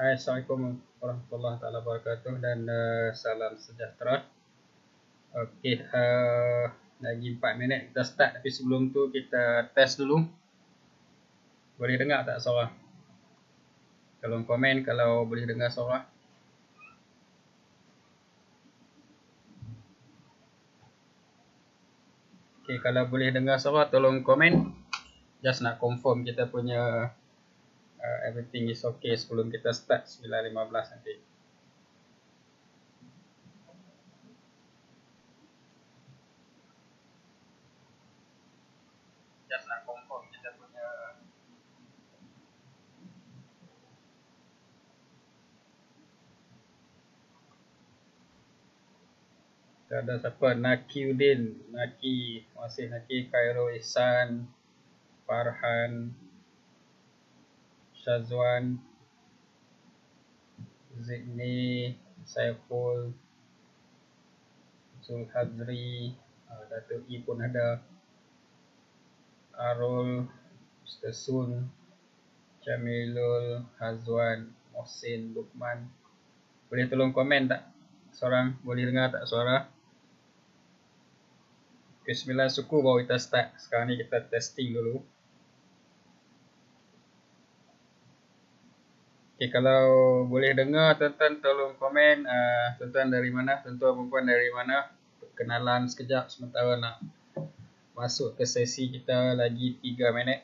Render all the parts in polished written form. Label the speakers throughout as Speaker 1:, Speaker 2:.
Speaker 1: Assalamualaikum warahmatullahi wabarakatuh dan salam sejahtera. Okey, lagi 4 minit kita start, tapi sebelum tu kita test dulu. Boleh dengar tak suara? Tolong komen kalau boleh dengar suara. Okey, kalau boleh dengar suara tolong komen. Just nak confirm kita punya everything is okay sebelum kita start 9.15 nanti. Just nak confirm kita punya ada siapa? Naki Udin, Naki, masih Naki, Khairul Ihsan, Farhan, Syazwan, Zidni, Saiful, Zulhadri, Datuk I pun ada, Arul, Mr. Sun, Jamilul, Hazwan, Mohsin, Lukman. Boleh tolong komen tak? Seorang boleh dengar tak suara? Bismillah, suku baru kita start. Sekarang ni kita testing dulu. Okay, kalau boleh dengar tuan-tuan tolong komen. Tuan-tuan dari mana? Tuan-tuan perempuan dari mana? Perkenalan sekejap sementara nak masuk ke sesi kita lagi 3 minit.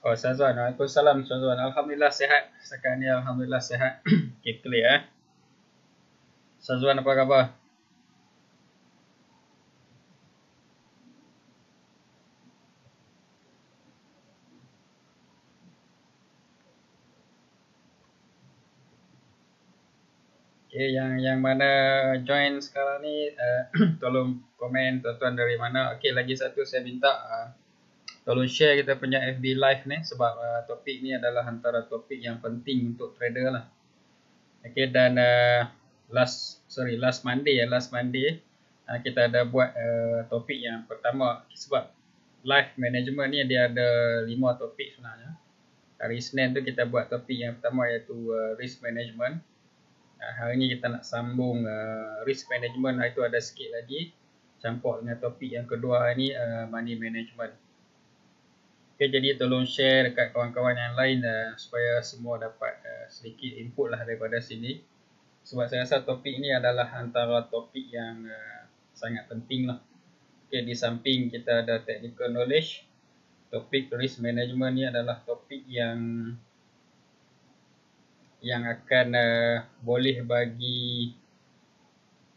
Speaker 1: Oh, Syazwan. Waalaikumsalam Syazwan. Alhamdulillah sihat. Sekarang ni Alhamdulillah sihat. Okay, clear Syazwan, apa khabar? Okay, yang mana join sekarang ni tolong komen tuan-tuan dari mana. Okay, lagi satu saya minta tolong share kita punya FB Live ni sebab topik ni adalah antara topik yang penting untuk trader lah. Okay, dan last Monday kita ada buat topik yang pertama sebab live management ni dia ada 5 topik sebenarnya. Hari Isnin tu kita buat topik yang pertama iaitu risk management. Hari ni kita nak sambung risk management, hari tu ada sikit lagi campur dengan topik yang kedua ni money management. Okay, jadi tolong share dekat kawan-kawan yang lain supaya semua dapat sedikit input lah daripada sini. Sebab saya rasa topik ni adalah antara topik yang sangat penting lah. Okay, di samping kita ada technical knowledge, topik risk management ni adalah topik yang akan boleh bagi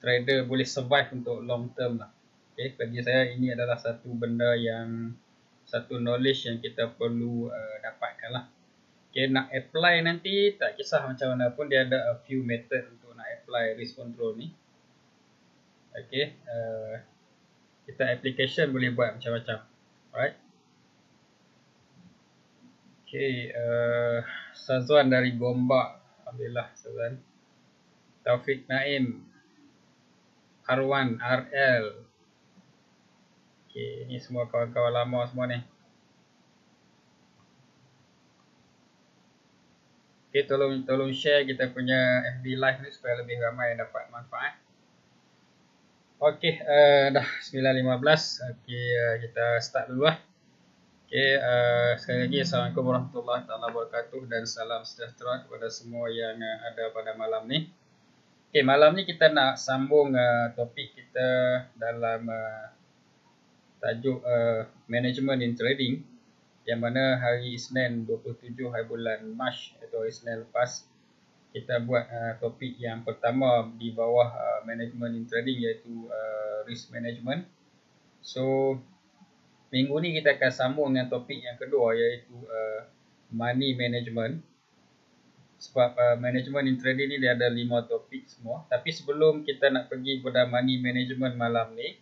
Speaker 1: trader boleh survive untuk long term lah. Okay, bagi saya ini adalah satu benda yang satu knowledge yang kita perlu dapatkan lah. Okay, nak apply nanti tak kisah macam mana pun dia ada a few method untuk nak apply risk control ni. Okay, kita application boleh buat macam-macam. Alright. Okay, Syazwan dari Gombak. Alhamdulillah Syazwan. Taufik Naim, Arwan, RL. Okay, ni semua kawan-kawan lama semua ni. Okay, tolong share kita punya FB Live ni supaya lebih ramai yang dapat manfaat. Okay, dah 9.15. Okay, kita start dulu lah. Okay, sekali lagi Assalamualaikum warahmatullahi wabarakatuh dan salam sejahtera kepada semua yang ada pada malam ni. Okay, malam ni kita nak sambung topik kita dalam tajuk Management in Trading, yang mana hari Isnin 27 hari bulan Mac atau Isnin lepas kita buat topik yang pertama di bawah Management in Trading iaitu Risk Management. So minggu ni kita akan sambung dengan topik yang kedua iaitu Money Management. Sebab Management in Trading ni dia ada 5 topik semua. Tapi sebelum kita nak pergi kepada Money Management malam ni,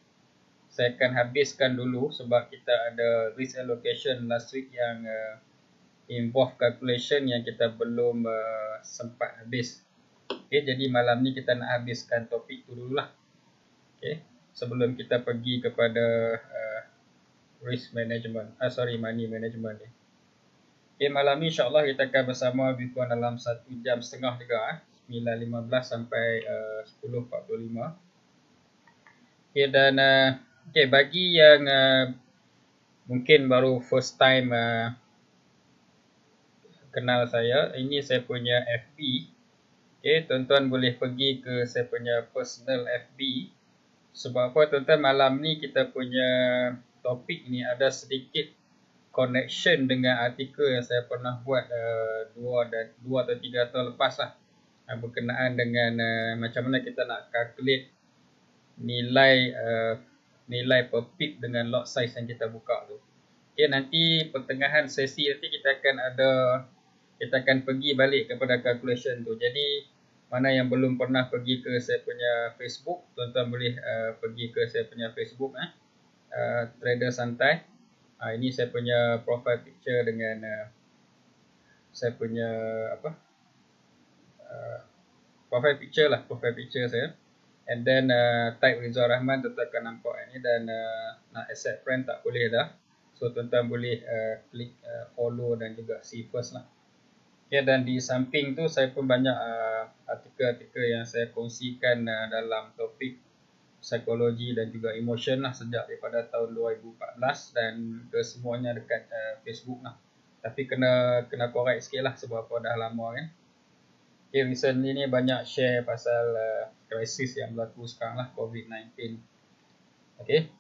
Speaker 1: saya akan habiskan dulu sebab kita ada risk allocation last week yang involve calculation yang kita belum sempat habis. Okay, jadi malam ni kita nak habiskan topik tu dululah. Okay, sebelum kita pergi kepada risk management, money management ni. Okay, malam ni insyaAllah kita akan bersama lebih kurang dalam 1 jam setengah juga, 9.15 sampai 10.45. Okay, dan okay, bagi yang mungkin baru first time kenal saya, ini saya punya FB. Okay, tuan-tuan boleh pergi ke saya punya personal FB. Sebab apa tuan-tuan, malam ni kita punya topik ni ada sedikit connection dengan artikel yang saya pernah buat 2 atau 3 tahun lepas lah, berkenaan dengan macam mana kita nak calculate nilai per pip dengan lot size yang kita buka tu. Okay, nanti pertengahan sesi nanti kita akan pergi balik kepada calculation tu. Jadi mana yang belum pernah pergi ke saya punya Facebook, tuan-tuan boleh pergi ke saya punya Facebook, Trader Santai. Ini saya punya profile picture dengan saya punya profile picture saya. And then type Rizal Rahman, tuan-tuan akan nampak ini. Dan nak accept friend tak boleh dah. So tuan-tuan boleh klik follow dan juga see first lah. Okay, dan di samping tu saya pun banyak artikel-artikel yang saya kongsikan dalam topik psikologi dan juga emotion lah sejak daripada tahun 2014 dan kesemuanya dekat Facebook lah. Tapi kena correct sikit lah sebab apa dah lama kan. Okay, recently ni banyak share pasal krisis yang berlaku sekarang lah, COVID-19. Okay,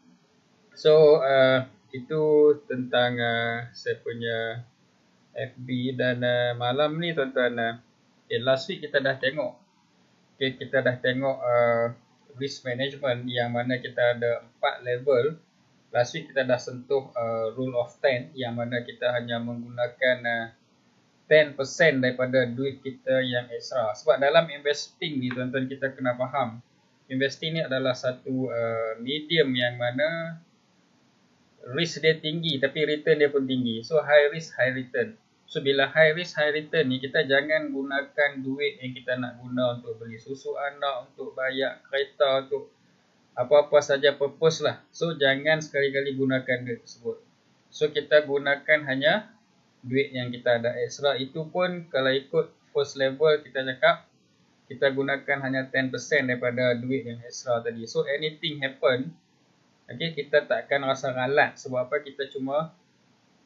Speaker 1: so itu tentang saya punya FB. Dan malam ni tuan-tuan, last week kita dah tengok, kita dah tengok risk management yang mana kita ada 4 level. Last week kita dah sentuh rule of 10 yang mana kita hanya menggunakan 10% daripada duit kita yang ekstra. Sebab dalam investing ni tuan-tuan, kita kena faham, investing ni adalah satu medium yang mana risk dia tinggi tapi return dia pun tinggi. So high risk high return. So bila high risk high return ni, kita jangan gunakan duit yang kita nak guna untuk beli susu anak, untuk bayar kereta, untuk apa-apa saja purpose lah. So jangan sekali-kali gunakan duit tersebut. So kita gunakan hanya duit yang kita ada ekstra. Itu pun kalau ikut first level kita cakap, kita gunakan hanya 10% daripada duit yang ekstra tadi. So anything happen, okay, kita tak akan rasa ralat. Sebab apa? Kita cuma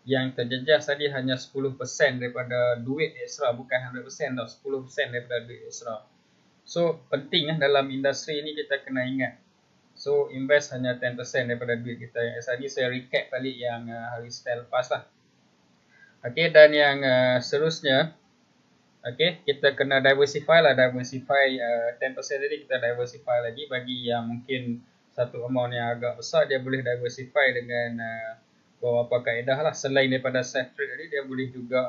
Speaker 1: yang terjejas tadi hanya 10% daripada duit ekstra, bukan 100% tau, 10% daripada duit ekstra. So penting dalam industri ni kita kena ingat. So invest hanya 10% daripada duit kita yang ekstra. Ni saya recap balik yang hari style lepas lah. Okay, dan yang seterusnya, okay, kita kena diversify lah. Diversify 10% tadi kita diversify lagi. Bagi yang mungkin satu amount yang agak besar, dia boleh diversify dengan beberapa kaedah lah. Selain daripada safe trade tadi, dia boleh juga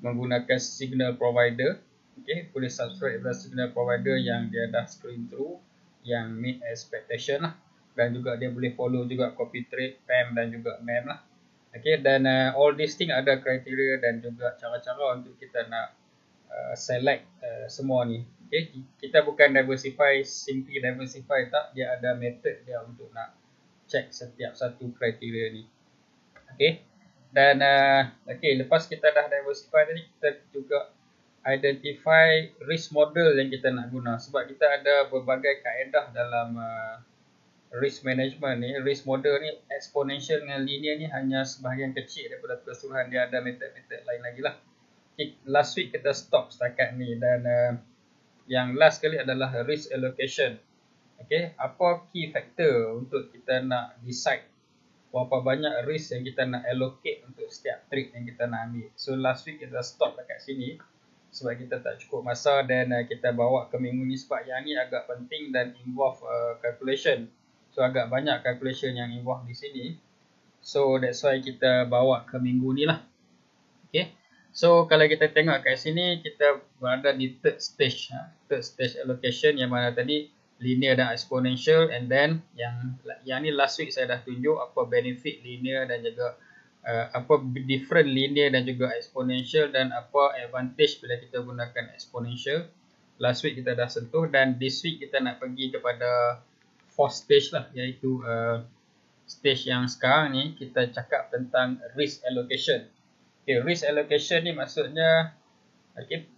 Speaker 1: menggunakan signal provider. Okay, boleh subscribe pada signal provider yang dia dah screen through, yang meet expectation lah. Dan juga dia boleh follow juga copy trade, PAM dan juga MEM lah. Okay, dan all these thing ada kriteria dan juga cara-cara untuk kita nak select semua ni. Okay, kita bukan diversify, simply diversify, tak. Dia ada method dia untuk nak check setiap satu kriteria ni. Okay, dan okay, lepas kita dah diversify tadi, kita juga identify risk model yang kita nak guna. Sebab kita ada berbagai kaedah dalam risk management ni. Risk model ni, exponential dengan linear ni hanya sebahagian kecil daripada keseluruhan. Dia ada method-method lain lagi lah. Okay, last week kita stop setakat ni. Dan yang last kali adalah risk allocation. Okay, apa key factor untuk kita nak decide berapa banyak risk yang kita nak allocate untuk setiap trade yang kita nak ambil. So last week kita stop dekat sini sebab kita tak cukup masa, dan kita bawa ke minggu ni sebab yang ni agak penting dan involve calculation. So agak banyak calculation yang involve di sini. So that's why kita bawa ke minggu ni lah. Okay, so kalau kita tengok kat sini, kita berada di third stage allocation, yang mana tadi linear dan exponential. And then yang ni last week saya dah tunjuk apa benefit linear dan juga apa different linear dan juga exponential, dan apa advantage bila kita gunakan exponential. Last week kita dah sentuh, dan this week kita nak pergi kepada fourth stage lah, iaitu stage yang sekarang ni kita cakap tentang risk allocation. Okay, risk allocation ni maksudnya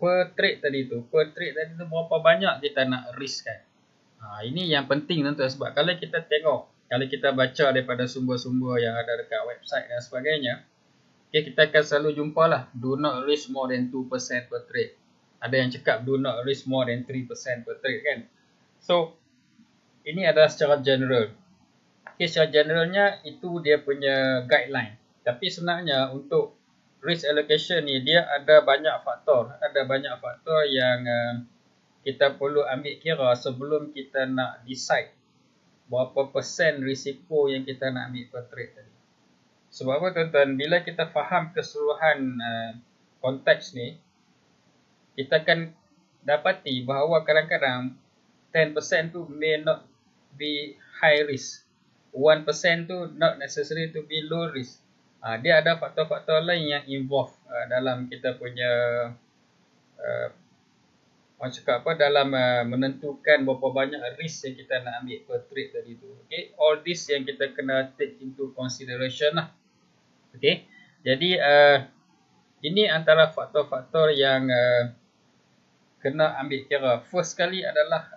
Speaker 1: per trade tadi tu berapa banyak kita nak risk kan. Ini yang penting tuan-tuan, sebab kalau kita tengok, kalau kita baca daripada sumber-sumber yang ada dekat website dan sebagainya, okay, kita akan selalu jumpa lah, do not risk more than 2% per trade. Ada yang cakap do not risk more than 3% per trade kan. So ini adalah secara general. Okay, secara generalnya itu dia punya guideline. Tapi sebenarnya untuk risk allocation ni dia ada banyak faktor. Ada banyak faktor yang kita perlu ambil kira sebelum kita nak decide berapa persen risiko yang kita nak ambil per trade tadi. Sebab apa tuan-tuan, bila kita faham keseluruhan konteks ni, kita akan dapati bahawa kadang-kadang 10% tu may not be high risk, 1% tu not necessary to be low risk. Dia ada faktor-faktor lain yang involve dalam kita punya dalam menentukan berapa banyak risk yang kita nak ambil per trade tadi tu. Okay, all this yang kita kena take into consideration lah. Okay, jadi ini antara faktor-faktor yang kena ambil kira. First sekali adalah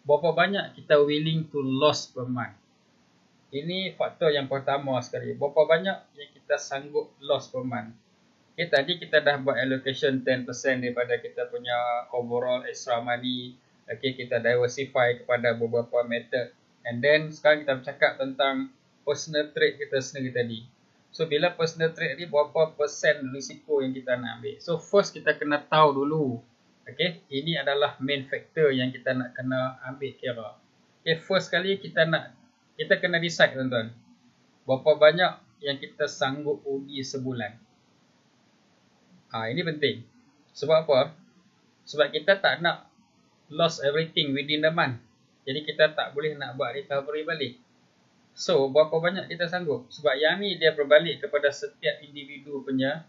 Speaker 1: berapa banyak kita willing to lose per month. Ini faktor yang pertama sekali. Berapa banyak yang kita sanggup loss per month. Okay, tadi kita dah buat allocation 10% daripada kita punya overall extra money. Okay, kita diversify kepada beberapa method. And then sekarang kita bercakap tentang personal trade kita sendiri tadi. So bila personal trade ni, berapa persen risiko yang kita nak ambil. So first kita kena tahu dulu. Okay, ini adalah main factor yang kita nak kena ambil kira. Okay, first kali kita kena decide tuan-tuan, berapa banyak yang kita sanggup rugi sebulan. Ini penting. Sebab apa? Sebab kita tak nak lost everything within the month. Jadi kita tak boleh nak buat recovery balik. So berapa banyak kita sanggup? Sebab yang ni dia berbalik kepada setiap individu punya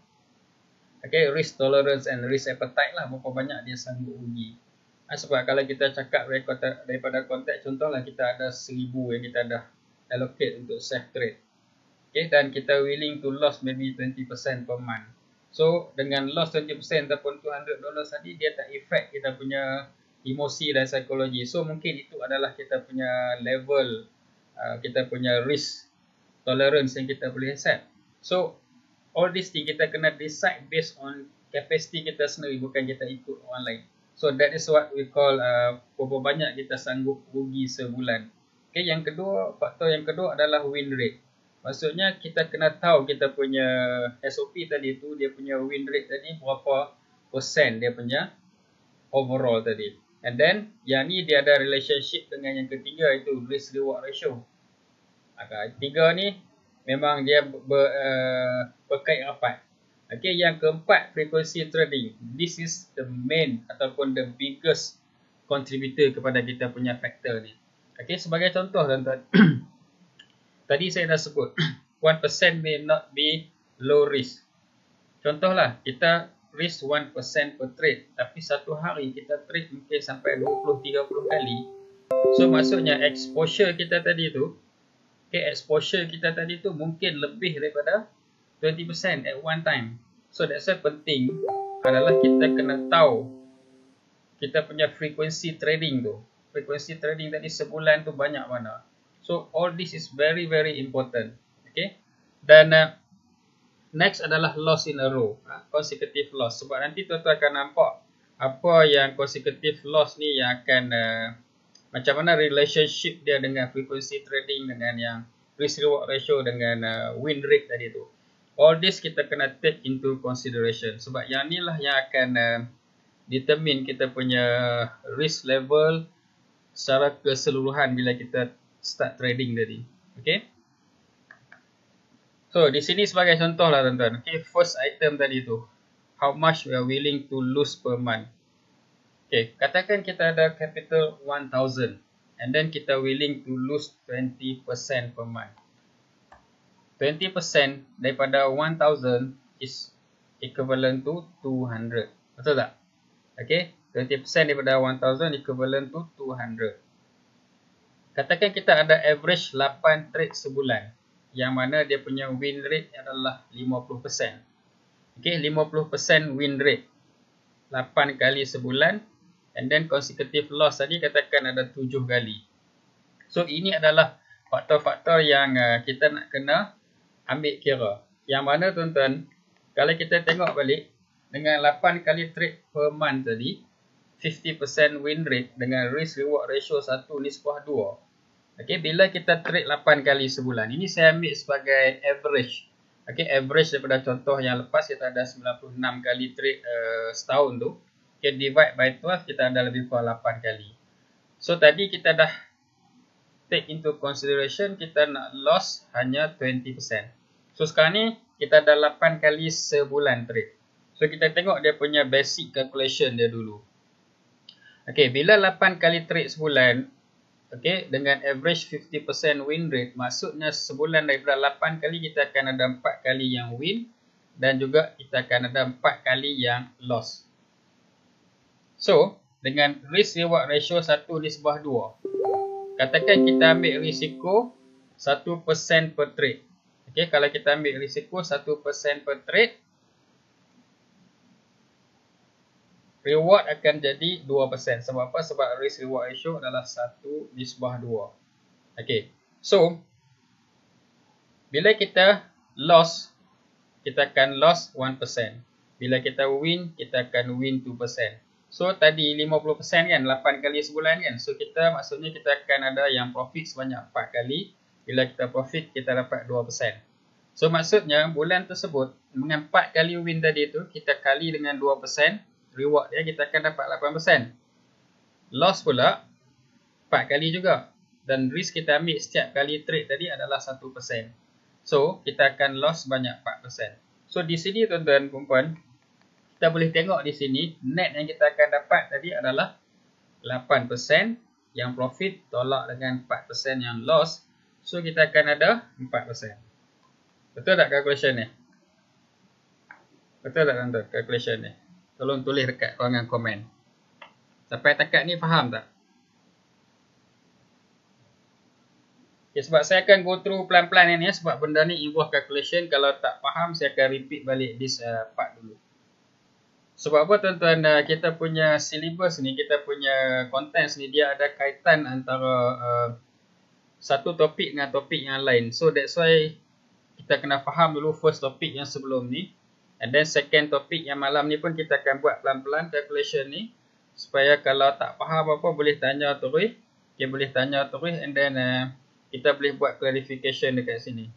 Speaker 1: risk tolerance and risk appetite lah, berapa banyak dia sanggup rugi. Sebab kalau kita cakap daripada konteks, contohlah kita ada 1,000 yang kita dah allocate untuk safe trade. Okay, dan kita willing to loss maybe 20% per month. So dengan loss 20% ataupun $200 tadi, dia tak affect kita punya emosi dan psikologi. So mungkin itu adalah kita punya level, kita punya risk tolerance yang kita boleh accept. So all these things kita kena decide based on capacity kita sendiri, bukan kita ikut orang lain. So that is what we call berapa banyak kita sanggup rugi sebulan. Okay, yang kedua, faktor yang kedua adalah win rate. Maksudnya kita kena tahu kita punya SOP tadi tu, dia punya win rate tadi berapa persen dia punya overall tadi. And then yang ni dia ada relationship dengan yang ketiga, iaitu risk reward ratio. Tiga ni memang dia berkait rapat. Okay, yang keempat, frequency trading. This is the main ataupun the biggest contributor kepada kita punya factor ni. Okay, sebagai contoh tuan-tuan, tadi saya dah sebut 1% may not be low risk. Contohlah, kita risk 1% per trade, tapi satu hari kita trade mungkin sampai 20-30 kali. So maksudnya exposure kita tadi tu, exposure kita tadi tu mungkin lebih daripada 20% at one time. So that's why penting adalah kita kena tahu kita punya frequency trading tu. Frequency trading tadi sebulan tu banyak mana. So all this is very very important. Okay. Dan next adalah loss in a row, consecutive loss. Sebab nanti tuan-tuan akan nampak apa yang consecutive loss ni yang akan macam mana relationship dia dengan frequency trading, dengan yang risk reward ratio, dengan win rate tadi tu. All this kita kena take into consideration. Sebab yang ni lah yang akan determine kita punya risk level secara keseluruhan bila kita start trading tadi. Okay. So di sini sebagai contoh lah tuan-tuan. Okay, first item tadi tu, how much we are willing to lose per month. Okay, katakan kita ada capital 1,000 and then kita willing to lose 20% per month. 20% daripada 1000 is equivalent to 200. Betul tak? Okay, 20% daripada 1000 equivalent to 200. Katakan kita ada average 8 trade sebulan, yang mana dia punya win rate adalah 50%. Okay, 50% win rate 8 kali sebulan, and then consecutive loss tadi katakan ada 7 kali. So ini adalah faktor-faktor yang kita nak kena ambil kira. Yang mana tuan-tuan, kalau kita tengok balik dengan 8 kali trade per month tadi, 50% win rate dengan risk reward ratio 1:2. Okay, bila kita trade 8 kali sebulan, ini saya ambil sebagai average. Okay, average daripada contoh yang lepas kita ada 96 kali trade setahun tu. Okay, divide by 12 kita ada lebih kurang 8 kali. So tadi kita dah take into consideration kita nak loss hanya 20%. So sekarang ni kita ada 8 kali sebulan trade. So kita tengok dia punya basic calculation dia dulu. Okay, bila 8 kali trade sebulan, okay, dengan average 50% win rate, maksudnya sebulan daripada 8 kali kita akan ada 4 kali yang win dan juga kita akan ada 4 kali yang loss. So, dengan risk reward ratio 1:2, katakan kita ambil risiko 1% per trade. Okay, kalau kita ambil risiko 1% per trade, reward akan jadi 2%. Sebab apa? Sebab risk reward ratio adalah 1:2. Okay, so bila kita loss, kita akan loss 1%. Bila kita win, kita akan win 2%. So tadi 50% kan, 8 kali sebulan kan. So kita maksudnya kita akan ada yang profit sebanyak 4 kali. Bila kita profit, kita dapat 2%. So maksudnya bulan tersebut dengan 4 kali win tadi tu, kita kali dengan 2%, reward dia kita akan dapat 8%. Loss pula 4 kali juga. Dan risk kita ambil setiap kali trade tadi adalah 1%. So kita akan loss banyak 4%. So di sini tuan-tuan dan puan-puan, kita boleh tengok di sini net yang kita akan dapat tadi adalah 8% yang profit tolak dengan 4% yang loss. So kita akan ada 4%. Betul tak calculation ni? Betul tak tuan-tuan calculation ni? Tolong tulis dekat ruangan komen. Sampai takat ni faham tak? Okay, sebab saya akan go through pelan-pelan ni sebab benda ni involve calculation. Kalau tak faham, saya akan repeat balik this part dulu. Sebab apa tuan-tuan, kita punya syllabus ni, kita punya contents ni, dia ada kaitan antara satu topik dengan topik yang lain. So that's why kita kena faham dulu first topik yang sebelum ni. And then second topik yang malam ni pun kita akan buat pelan-pelan calculation ni. Supaya kalau tak faham apa boleh tanya terus. Okay, boleh tanya terus and then kita boleh buat clarification dekat sini.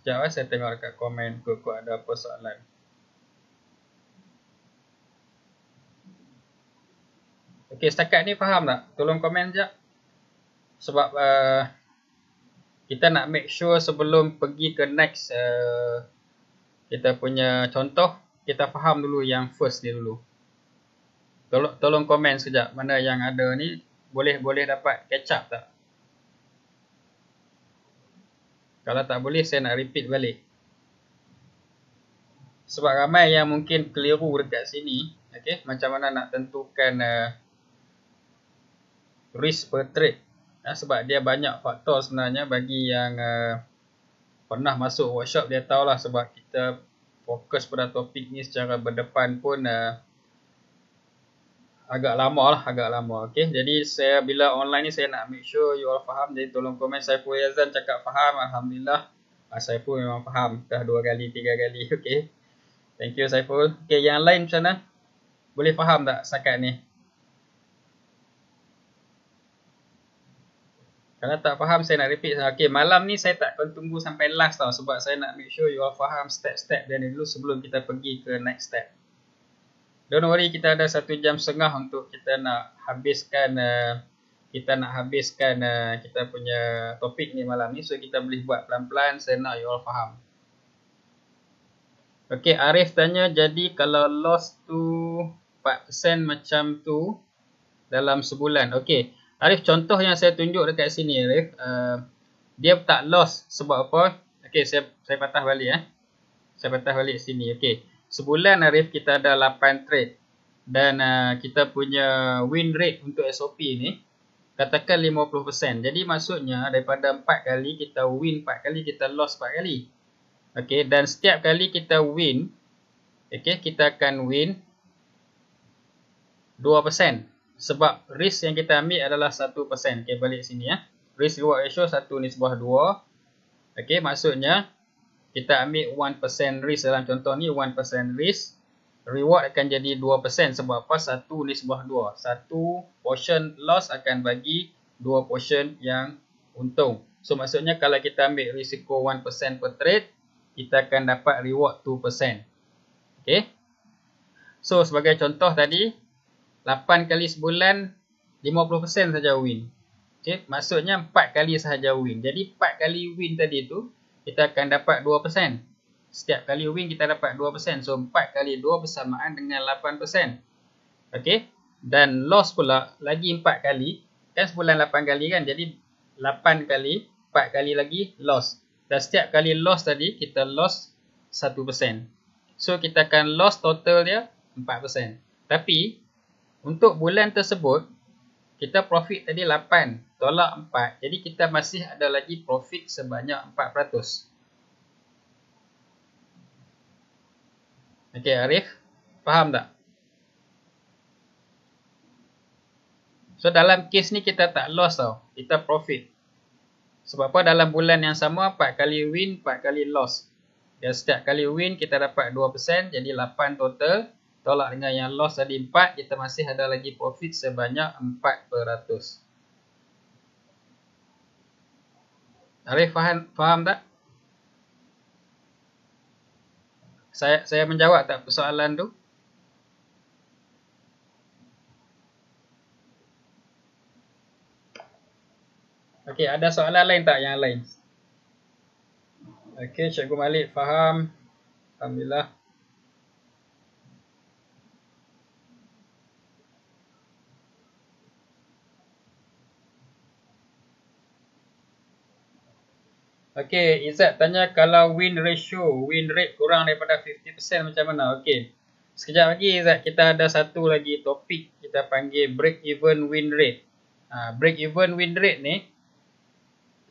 Speaker 1: Sekejap saya tengok dekat komen kok ada apa soalan. Okey, setakat ni faham tak? Tolong komen sekejap. Sebab kita nak make sure sebelum pergi ke next kita punya contoh, kita faham dulu yang first ni dulu. Tolong komen sekejap mana yang ada ni, boleh dapat catch up tak? Kalau tak boleh, saya nak repeat balik. Sebab ramai yang mungkin keliru dekat sini. Okay, macam mana nak tentukan risk per trade. Sebab dia banyak faktor sebenarnya. Bagi yang pernah masuk workshop, dia tahulah sebab kita fokus pada topik ni secara berdepan pun agak lama lah, agak lama. Okay, jadi saya bila online ni saya nak make sure you all faham. Jadi tolong komen. Saiful Yazan cakap faham, alhamdulillah. Saiful memang faham, dah 2 kali 3 kali. Okay, thank you Saiful. Okay, yang lain macam mana? Boleh faham tak setakat ni? Kalau tak faham saya nak repeat. Okay, malam ni saya tak akan tunggu sampai last tau. Sebab saya nak make sure you all faham step-step dia ni dulu sebelum kita pergi ke next step. Don't worry, kita ada 1 jam setengah untuk kita nak habiskan kita punya topik ni malam ni. So kita boleh buat pelan-pelan, saya nak you all faham. Okey, Arif tanya, jadi kalau loss tu 4% macam tu dalam sebulan. Okey, Arif, contoh yang saya tunjuk dekat sini Arif, dia tak loss sebab apa? Okey, saya patah balik Saya patah balik sini. Okey, sebulan Arif kita ada 8 trade dan kita punya win rate untuk SOP ni katakan 50%. Jadi maksudnya daripada 4 kali kita win 4 kali, kita loss 4 kali. Okey, dan setiap kali kita win, okey, kita akan win 2%. Sebab risk yang kita ambil adalah 1%. Okey, balik sini Risk reward ratio 1:2. Okey, maksudnya kita ambil 1% risk dalam contoh ni, 1% risk. Reward akan jadi 2%. Sebab apa? 1:2. Satu portion loss akan bagi 2 portion yang untung. So maksudnya kalau kita ambil risiko 1% per trade, kita akan dapat reward 2%. Okay. So sebagai contoh tadi, 8 kali sebulan, 50% saja win. Okay. Maksudnya 4 kali sahaja win. Jadi 4 kali win tadi tu, kita akan dapat 2%. Setiap kali win kita dapat 2%. So 4 kali 2 bersamaan dengan 8%. Okay. Dan loss pula lagi 4 kali. Kan sebulan 8 kali kan. Jadi 8 kali, 4 kali lagi loss. Dan setiap kali loss tadi, kita loss 1%. So, kita akan loss total dia 4%. Tapi, untuk bulan tersebut, kita profit tadi 8, tolak 4. Jadi, kita masih ada lagi profit sebanyak 4%. Okey, Arif. Faham tak? So, dalam kes ni kita tak loss tau. Kita profit. Sebab apa? Dalam bulan yang sama, 4 kali win, 4 kali loss. Dan setiap kali win, kita dapat 2%. Jadi 8 total. Tolak dengan yang loss tadi 4. Kita masih ada lagi profit sebanyak 4%. Arif, faham tak? Saya menjawab tak persoalan tu? Okey, ada soalan lain tak yang lain? Okey, Cikgu Malik faham. Alhamdulillah. Okey, Izzat tanya kalau win rate kurang daripada 50% macam mana? Okey. Sekejap lagi Izzat, kita ada satu lagi topik kita panggil break even win rate. Break even win rate ni,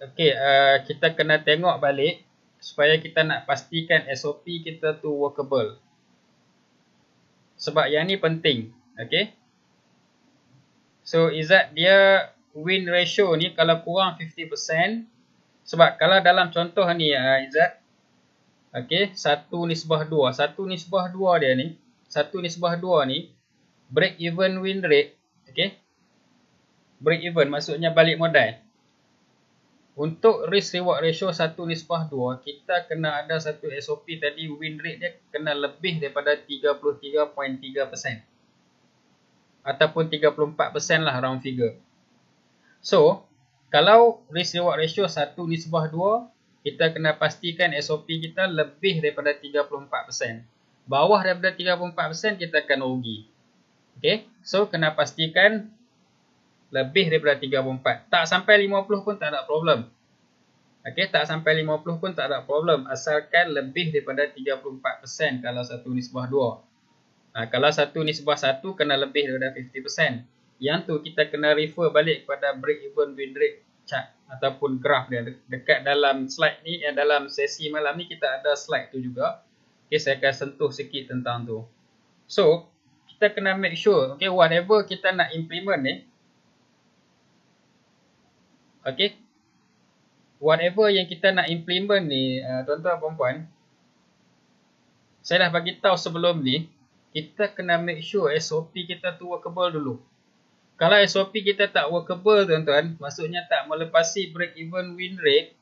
Speaker 1: okey, kita kena tengok balik supaya kita nak pastikan SOP kita tu workable. Sebab yang ni penting, okey. So Izzat, dia win ratio ni kalau kurang 50%, sebab kalau dalam contoh ni Izzat, okey, 1:2. 1:2 dia ni, 1:2 ni break even win rate, okey. Break even maksudnya balik modal. Untuk risk reward ratio 1:2, kita kena ada satu SOP tadi, win rate dia kena lebih daripada 33.3%. Ataupun 34% lah round figure. So, kalau risk reward ratio 1:2, kita kena pastikan SOP kita lebih daripada 34%. Bawah daripada 34% kita akan rugi. Okay, so kena pastikan lebih daripada 34. Tak sampai 50 pun tak ada problem. Okay, tak sampai 50 pun tak ada problem. Asalkan lebih daripada 34% kalau 1:2. Kalau 1:1 kena lebih daripada 50%. Yang tu kita kena refer balik kepada break even win rate chart ataupun graph dia. Dekat dalam slide ni, dalam sesi malam ni kita ada slide tu juga. Okay, saya akan sentuh sikit tentang tu. So, kita kena make sure, okay, whatever kita nak implement ni, okay, whatever yang kita nak implement ni, tuan-tuan puan-puan, saya dah bagi tahu sebelum ni, kita kena make sure SOP kita tu workable dulu. Kalau SOP kita tak workable, tuan-tuan, maksudnya tak melepasi break even win rate,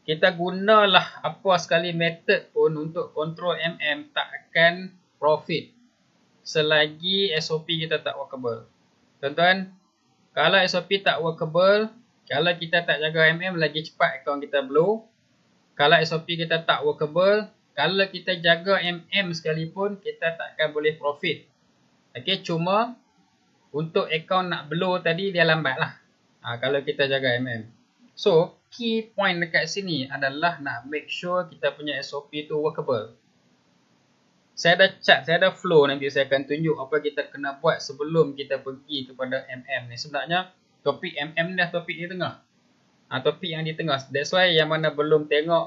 Speaker 1: kita gunalah apa sekali method pun untuk control MM, tak akan profit selagi SOP kita tak workable. Tuan-tuan, kalau SOP tak workable, kalau kita tak jaga MM, lagi cepat akaun kita blow. Kalau SOP kita tak workable, Kalau kita jaga MM sekalipun, kita takkan boleh profit. Okay, cuma untuk account nak blow tadi, dia lambat lah. Kalau kita jaga MM. So, key point dekat sini adalah nak make sure kita punya SOP tu workable. Saya ada chart, saya ada flow, nanti saya akan tunjuk apa kita kena buat sebelum kita pergi kepada MM ni. Sebenarnya topik MM ni dah topik di tengah. Topik yang di tengah. That's why yang mana belum tengok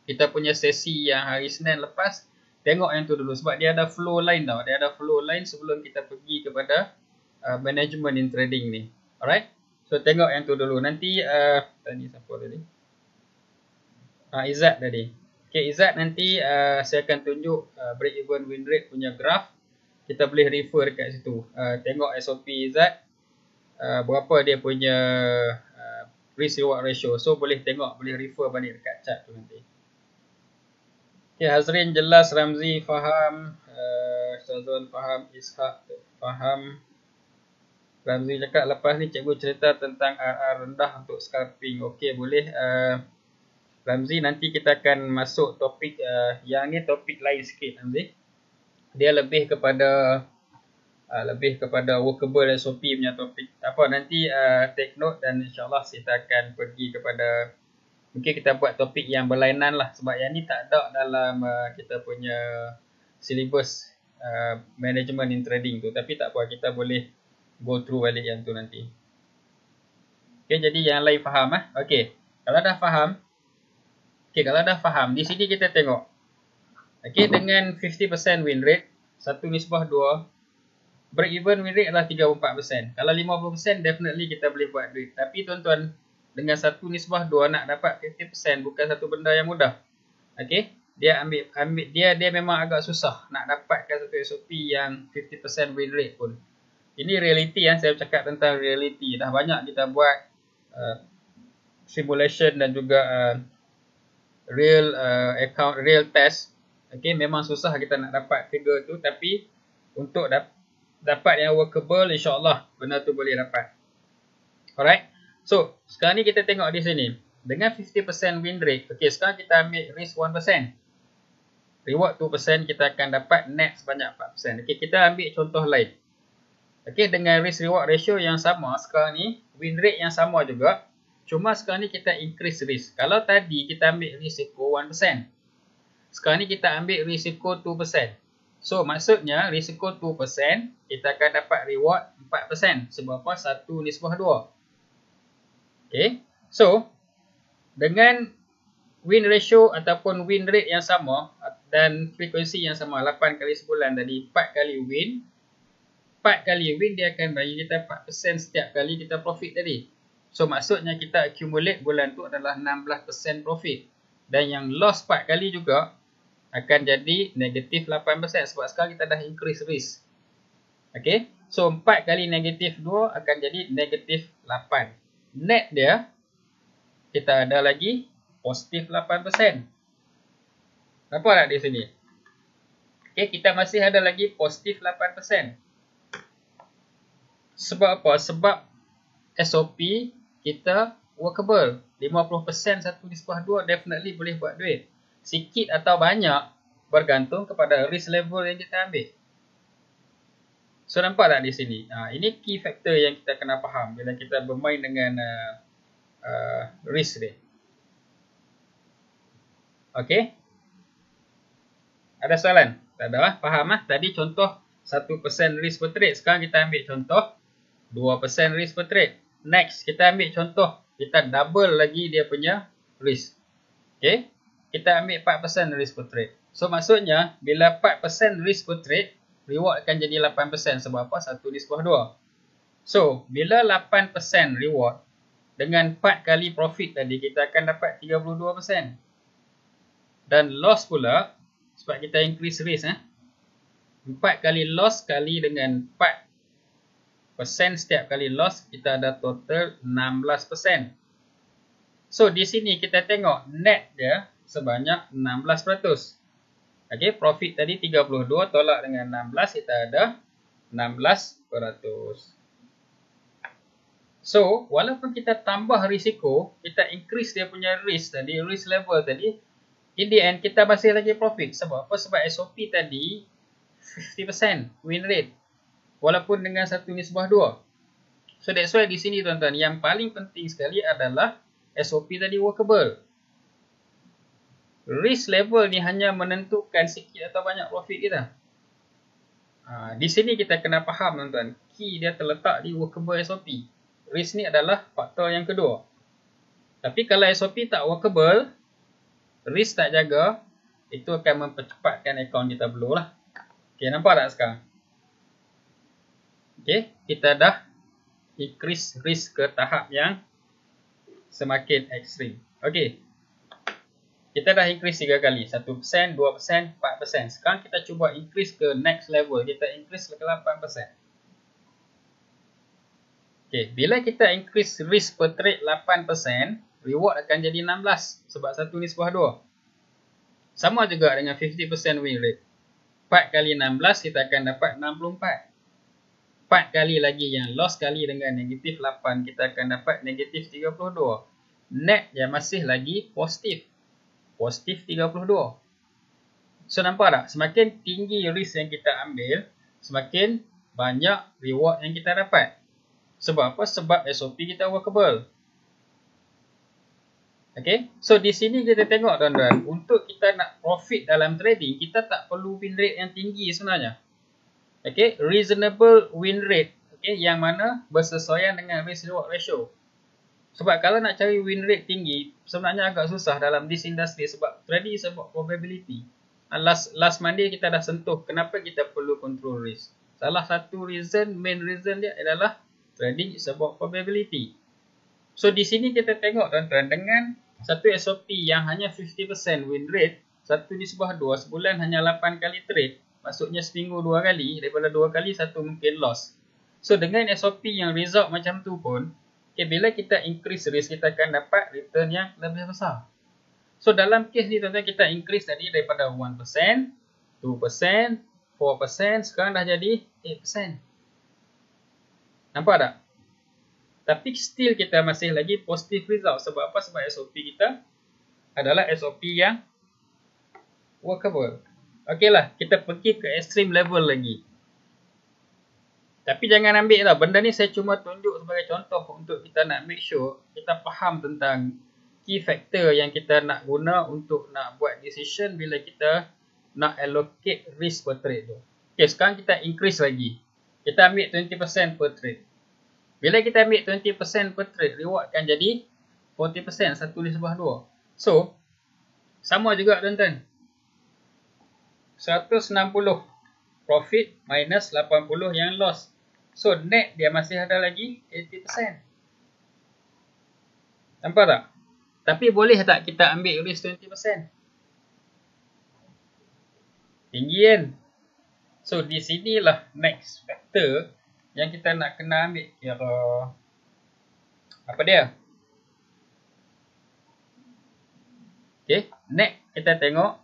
Speaker 1: kita punya sesi yang hari Senin lepas, tengok yang tu dulu. Sebab dia ada flow line tau. Dia ada flow line sebelum kita pergi kepada management in trading ni. Alright. So tengok yang tu dulu. Nanti tadi siapa tadi? Izzat tadi. Okay, Izzat nanti saya akan tunjuk break even win rate punya graph. Kita boleh refer dekat situ. Tengok SOP Izzat. Berapa dia punya risk reward ratio. So boleh tengok, boleh refer balik dekat chart tu nanti. Okay, Hazrin jelas, Ramzi faham, Syazwan faham, Ishak faham. Ramzi cakap lepas ni cikgu cerita tentang RR rendah untuk scalping. Okay, boleh. Ramzi, nanti kita akan masuk topik yang ni topik lain sikit, Ramzi. Dia lebih kepada workable SOP punya topik. Apa nanti take note dan insyaAllah kita akan pergi kepada, mungkin kita buat topik yang berlainan lah. Sebab yang ni tak ada dalam kita punya syllabus management in trading tu. Tapi tak apa, kita boleh go through balik yang tu nanti. Okay, jadi yang lain faham lah. Okay, kalau dah faham, kalau dah faham, di sini kita tengok. Okay, dengan 50% win rate, 1:2, break even win rate adalah 34%. Kalau 50% definitely kita boleh buat duit. Tapi tuan-tuan, dengan 1:2 nak dapat 50% bukan satu benda yang mudah. Okay, dia dia memang agak susah nak dapatkan satu SOP yang 50% win rate pun. Ini reality yang saya cakap tentang reality. Dah banyak kita buat simulation dan juga real account, real test. Okay, memang susah kita nak dapat figure tu, tapi untuk dapat yang workable, insyaAllah benda tu boleh dapat. Alright, so sekarang ni kita tengok di sini dengan 50% win rate. Okay, sekarang kita ambil risk 1%, reward 2%, kita akan dapat net sebanyak 4%. Okay, kita ambil contoh lain. Okay, dengan risk reward ratio yang sama sekarang ni, win rate yang sama juga, cuma sekarang ni kita increase risk. Kalau tadi kita ambil risiko 1%, sekarang ni kita ambil risiko 2%. So maksudnya risiko 2%, kita akan dapat reward 4%. Sebab apa? 1:2. Okay, so dengan win ratio ataupun win rate yang sama dan frekuensi yang sama, 8 kali sebulan tadi, 4 kali win. 4 kali win dia akan bagi kita 4% setiap kali kita profit tadi. So maksudnya kita accumulate bulan tu adalah 16% profit. Dan yang loss 4 kali juga akan jadi negatif 8%. Sebab sekarang kita dah increase risk. Okay, so 4 kali negatif 2 akan jadi negatif 8. Net dia, kita ada lagi positif 8%. Nampak tak di sini? Okay, kita masih ada lagi positif 8%. Sebab apa? Sebab SOP kita workable. 50% 1:2 definitely boleh buat duit. Sikit atau banyak bergantung kepada risk level yang kita ambil. So nampak tak di sini? Ini key factor yang kita kena faham bila kita bermain dengan risk ni. Okay? Ada soalan? Tak ada lah. Faham lah? Tadi contoh 1% risk per trade. Sekarang kita ambil contoh 2% risk per trade. Next, kita ambil contoh. Kita double lagi dia punya risk. Okay? Kita ambil 4% risk per trade. So, maksudnya, bila 4% risk per trade, reward akan jadi 8%. Sebab apa? 1:2. So, bila 8% reward, dengan 4 kali profit tadi, kita akan dapat 32%. Dan loss pula, sebab kita increase risk. 4 kali loss kali dengan 4% setiap kali loss, kita ada total 16%. So, di sini kita tengok net dia sebanyak 16%. Okay, profit tadi 32 tolak dengan 16, kita ada 16%. So, walaupun kita tambah risiko, kita increase dia punya risk tadi, risk level tadi, in the end kita masih lagi profit. Sebab apa? Sebab SOP tadi 50% win rate walaupun dengan 1:2. So that's why di sini tuan-tuan, yang paling penting sekali adalah SOP tadi workable. Risk level ni hanya menentukan sikit atau banyak profit kita. Di sini kita kena faham tuan-tuan, key dia terletak di workable SOP. Risk ni adalah faktor yang kedua. Tapi kalau SOP tak workable, risk tak jaga, itu akan mempercepatkan akaun kita blow lah. Okay, nampak tak sekarang? Okay, kita dah increase risk ke tahap yang semakin ekstrim. Okay, kita dah increase 3 kali. 1%, 2%, 4%. Sekarang kita cuba increase ke next level. Kita increase ke 8%. Okay, bila kita increase risk per trade 8%, reward akan jadi 16. Sebab 1:2. Sama juga dengan 50% win rate. 4 kali 16, kita akan dapat 64. 4 kali lagi yang loss kali dengan negatif 8, kita akan dapat negatif 32. Net yang masih lagi positif. Positif 32. So nampak tak? Semakin tinggi risk yang kita ambil, semakin banyak reward yang kita dapat. Sebab apa? Sebab SOP kita workable. Okay, so di sini kita tengok tuan-tuan, untuk kita nak profit dalam trading, kita tak perlu win rate yang tinggi sebenarnya. Okay, reasonable win rate, okay, yang mana bersesuaian dengan risk reward ratio. Sebab kalau nak cari win rate tinggi, sebenarnya agak susah dalam this industry sebab trading is about probability. Last Monday kita dah sentuh kenapa kita perlu control risk. Salah satu main reason dia adalah trading is about probability. So di sini kita tengok tuan-tuan, dengan satu SOP yang hanya 50% win rate, 1:2, sebulan hanya 8 kali trade, maksudnya seminggu 2 kali, daripada 2 kali 1 mungkin loss. So dengan SOP yang result macam tu pun, okay, bila kita increase risk, kita akan dapat return yang lebih besar. So dalam case ni tuan-tuan, kita increase tadi daripada 1%, 2%, 4%, sekarang dah jadi 8%. Nampak tak? Tapi still kita masih lagi positive result. Sebab apa? Sebab SOP kita adalah SOP yang workable. Okey lah, kita pergi ke extreme level lagi. Tapi jangan ambil lah. Benda ni saya cuma tunjuk sebagai contoh untuk kita nak make sure kita faham tentang key factor yang kita nak guna untuk nak buat decision bila kita nak allocate risk per trade tu. Okay, sekarang kita increase lagi. Kita ambil 20% per trade. Bila kita ambil 20% per trade, reward akan jadi 40%, 1:2. So, sama juga tuan-tuan. 160 profit minus 80 yang loss. So, net dia masih ada lagi 80%. Nampak tak? Tapi boleh tak kita ambil risk 20%? Tinggi kan? So, di sinilah next factor yang kita nak kena ambil. Apa dia? Okay, net kita tengok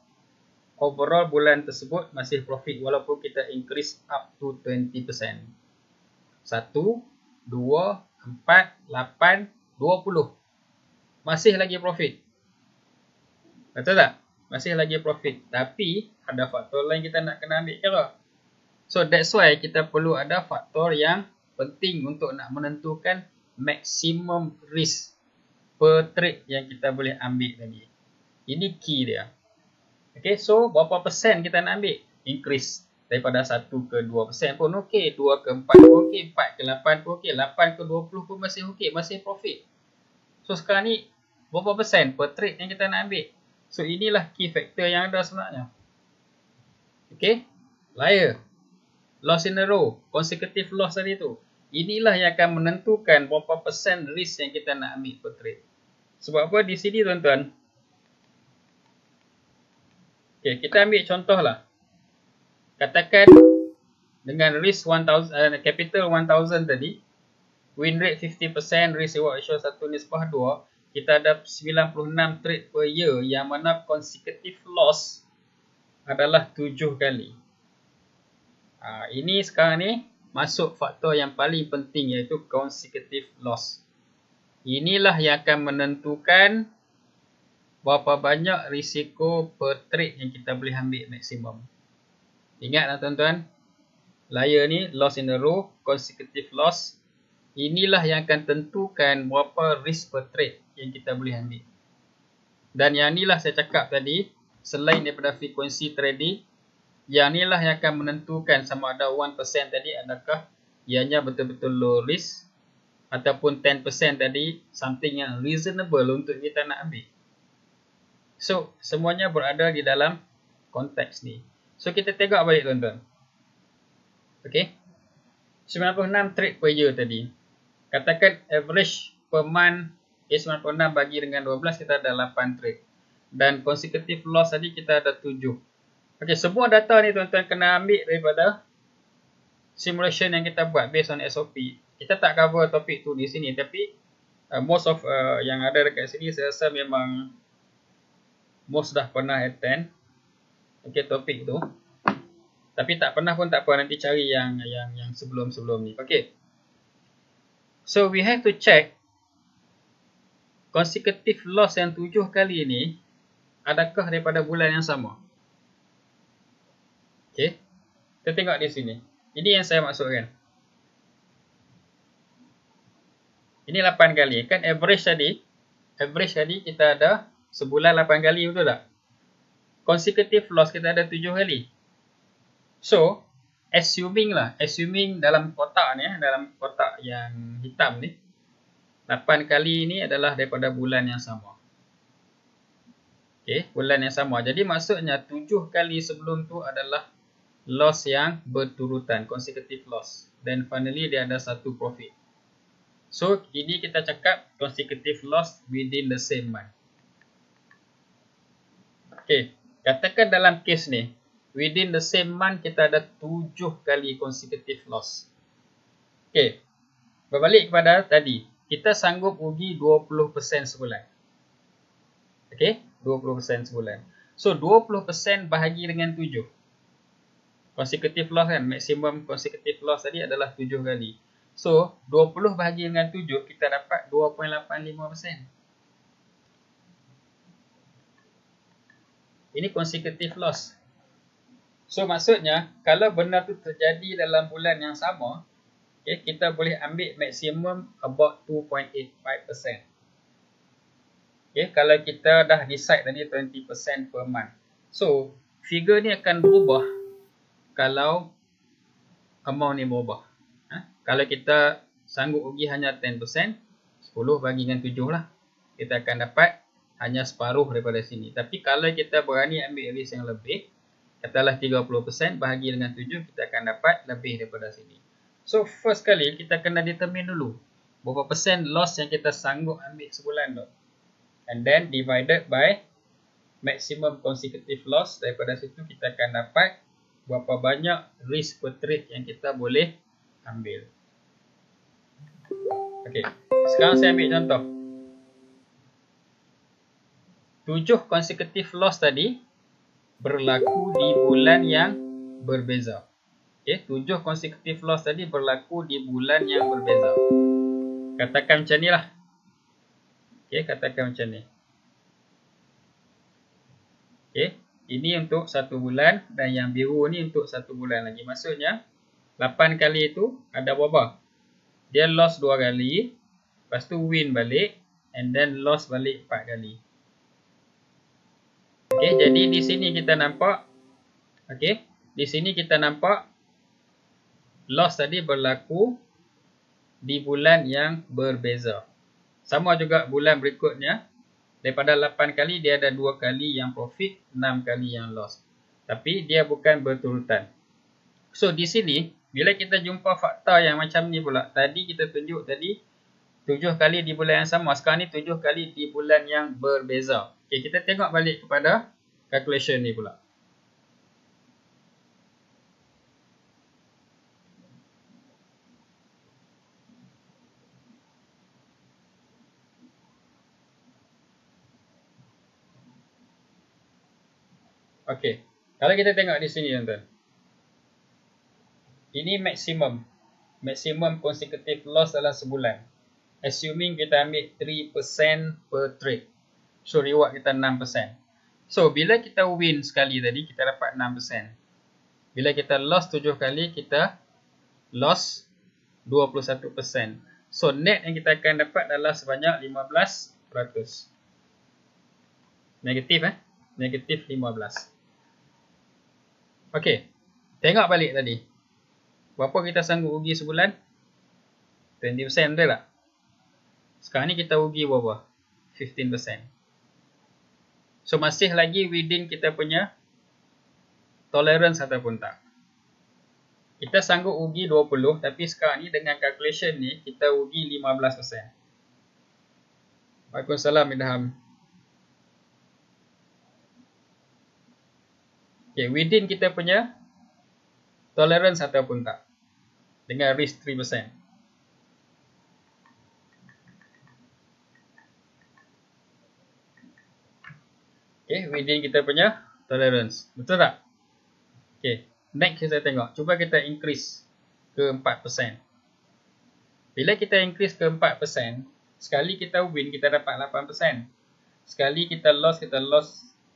Speaker 1: overall bulan tersebut masih profit walaupun kita increase up to 20%. 1, 2, 4, 8, 20. Masih lagi profit. Betul tak? Masih lagi profit. Tapi ada faktor lain kita nak kena ambil kira. So that's why kita perlu ada faktor yang penting untuk nak menentukan maximum risk per trade yang kita boleh ambil tadi. Ini key dia. Okay, so berapa persen kita nak ambil? Increase daripada 1 ke 2% pun okey, 2 ke 4 pun okey, 4 ke 8 pun okey, 8 ke 20 pun masih okey, masih profit. So sekarang ni berapa persen per trade yang kita nak ambil? So inilah key factor yang ada sebenarnya. Okay, liar, loss in a row, consecutive loss tadi tu. Inilah yang akan menentukan berapa persen risk yang kita nak ambil per trade. Sebab apa? Di sini tuan-tuan, okay, kita ambil contoh lah. Katakan dengan risk 1000, capital 1000 tadi, win rate 50%, risk reward ratio 1:2, kita ada 96 trade per year yang mana consecutive loss adalah 7 kali. Ini sekarang ni masuk faktor yang paling penting, iaitu consecutive loss. Inilah yang akan menentukan berapa banyak risiko per trade yang kita boleh ambil maksimum. Ingatlah tuan-tuan, layer ni loss in a row, consecutive loss. Inilah yang akan tentukan berapa risk per trade yang kita boleh ambil. Dan yang inilah saya cakap tadi, selain daripada frekuensi trading, yang inilah yang akan menentukan sama ada 1% tadi adakah ianya betul-betul low risk ataupun 10% tadi something yang reasonable untuk kita nak ambil. So, semuanya berada di dalam konteks ni. So, kita tengok balik tuan-tuan. Okay. 96 trade per year tadi. Katakan average per month 96 bagi dengan 12 kita ada 8 trade. Dan consecutive loss tadi kita ada 7. Okay, semua data ni tuan-tuan kena ambil daripada simulation yang kita buat based on SOP. Kita tak cover topik tu di sini, tapi most of yang ada dekat sini saya rasa memang most dah pernah attend topik tu. Tapi tak pernah pun tak apa, nanti cari yang sebelum-sebelum ni. Okay. So we have to check consecutive loss yang 7 kali ni adakah daripada bulan yang sama. Okay. Kita tengok di sini. Ini yang saya maksudkan. Ini 8 kali. Kan average tadi kita ada sebulan 8 kali, betul tak? Consecutive loss kita ada 7 kali. So, assuming dalam kotak ni, dalam kotak yang hitam ni, 8 kali ni adalah daripada bulan yang sama. Okay, bulan yang sama. Jadi maksudnya 7 kali sebelum tu adalah loss yang berturutan, consecutive loss. Dan finally dia ada satu profit. So, ini kita cakap consecutive loss within the same month. Okay, katakan dalam case ni, within the same month kita ada 7 kali consecutive loss. Okay, berbalik kepada tadi, kita sanggup rugi 20% sebulan. Okay, 20% sebulan. So, 20% bahagi dengan 7. Consecutive loss kan, maximum consecutive loss tadi adalah 7 kali. So, 20 bahagi dengan 7, kita dapat 2.85%. Ini consecutive loss. So, maksudnya, kalau benda tu terjadi dalam bulan yang sama, okay, kita boleh ambil maksimum about 2.85%. Okay, kalau kita dah decide tadi 20% per month. So, figure ni akan berubah kalau amount ni berubah. Kalau kita sanggup rugi hanya 10%, 10 bagi dengan 7 lah. Kita akan dapat hanya separuh daripada sini. Tapi kalau kita berani ambil risk yang lebih, katalah 30% bahagi dengan 7, kita akan dapat lebih daripada sini. So, first kali kita kena determine dulu berapa persen loss yang kita sanggup ambil sebulan tu. And then divided by maximum consecutive loss. Daripada situ kita akan dapat berapa banyak risk per trade yang kita boleh ambil. Okey, sekarang saya ambil contoh. 7 consecutive loss tadi berlaku di bulan yang berbeza. Okey, 7 consecutive loss tadi berlaku di bulan yang berbeza. Katakan macam ni lah. Okey, katakan macam ni. Okey, ini untuk 1 bulan dan yang biru ni untuk 1 bulan lagi. Maksudnya 8 kali itu ada berapa? Dia loss 2 kali, lepas tu win balik, and then loss balik 4 kali. Okey, jadi di sini kita nampak, okey, di sini kita nampak loss tadi berlaku di bulan yang berbeza. Sama juga bulan berikutnya, daripada 8 kali dia ada 2 kali yang profit, 6 kali yang loss. Tapi dia bukan berturutan. So di sini, bila kita jumpa fakta yang macam ni pula, tadi kita tunjuk tadi 7 kali di bulan yang sama, sekarang ni 7 kali di bulan yang berbeza. Okay, kita tengok balik kepada calculation ni pula. Okay, kalau kita tengok di sini tuan-tuan, ini maksimum consecutive loss dalam sebulan. Assuming kita ambil 3% per trade. So reward kita 6%. So bila kita win sekali tadi, kita dapat 6%. Bila kita loss 7 kali, kita loss 21%. So net yang kita akan dapat adalah sebanyak 15%. Negatif Negatif 15. Okey. Tengok balik tadi. Berapa kita sanggup rugi sebulan? 20%, betul tak? Sekarang ni kita rugi berapa? 15%. So masih lagi within kita punya tolerance ataupun tak. Kita sanggup rugi 20, tapi sekarang ni dengan calculation ni kita rugi 15%. Waalaikumsalam Idham. Okay, within kita punya tolerance ataupun tak. Dengan risk 3%. Okay, within kita punya tolerance. Betul tak? Okay, next kita tengok. Cuba kita increase ke 4%. Bila kita increase ke 4%, sekali kita win, kita dapat 8%. Sekali kita loss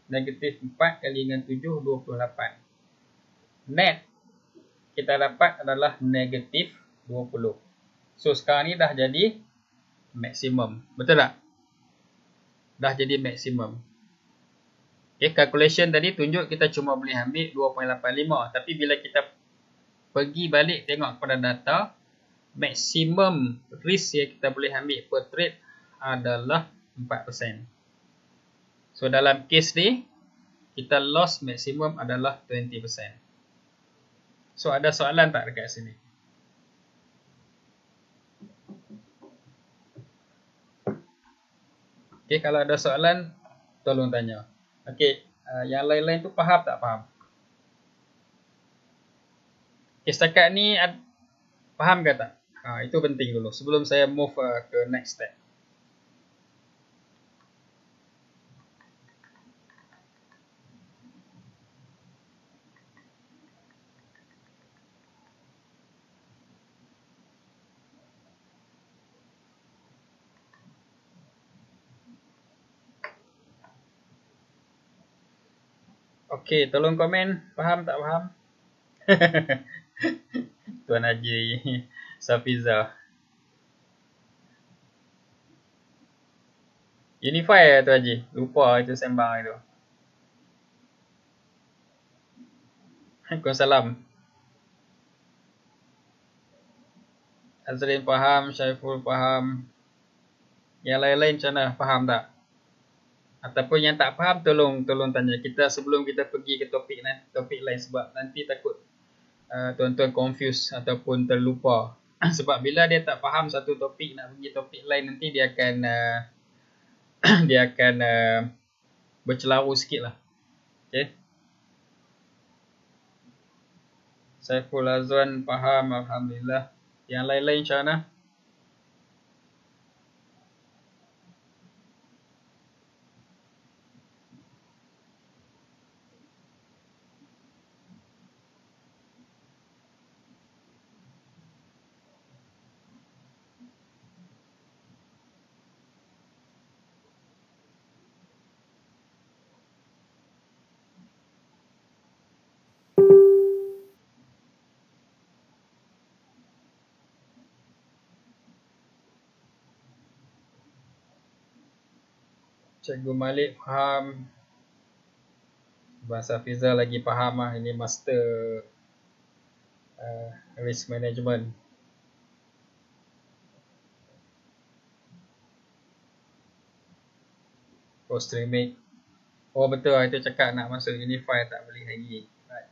Speaker 1: negatif 4 kali dengan 7, 28. Net kita dapat adalah negatif 20. So sekarang ni dah jadi maksimum. Betul tak? Dah jadi maksimum. Okay, calculation tadi tunjuk kita cuma boleh ambil 2.85. Tapi bila kita pergi balik tengok kepada data, maksimum risk yang kita boleh ambil per trade adalah 4%. So dalam case ni, kita loss maksimum adalah 20%. So ada soalan tak dekat sini? Okay, kalau ada soalan, tolong tanya. Okey, yang lain-lain tu faham tak faham? Okay, setakat ni faham ke tak? Itu penting dulu sebelum saya move ke next step. Okey, tolong komen faham tak faham? Tuan Haji Safiza. Unify Tuan Haji. Lupa itu sembang itu. Waalaikumsalam. Azrin faham, Syaiful faham. Yang lain-lain macam mana? Faham tak? Ataupun yang tak faham tolong tanya kita sebelum kita pergi ke topik lain, sebab nanti takut tuan-tuan confuse ataupun terlupa. Sebab bila dia tak faham satu topik nak pergi topik lain, nanti dia akan bercelaru sikit lah. Okay. Saiful Azwan faham, alhamdulillah. Yang lain-lain macam mana? Cikgu Malik faham. Bahasa Fiza lagi faham lah. Ini master risk management. Oh, streaming. Oh betul, itu cakap nak masuk Unify tak boleh lagi. Right.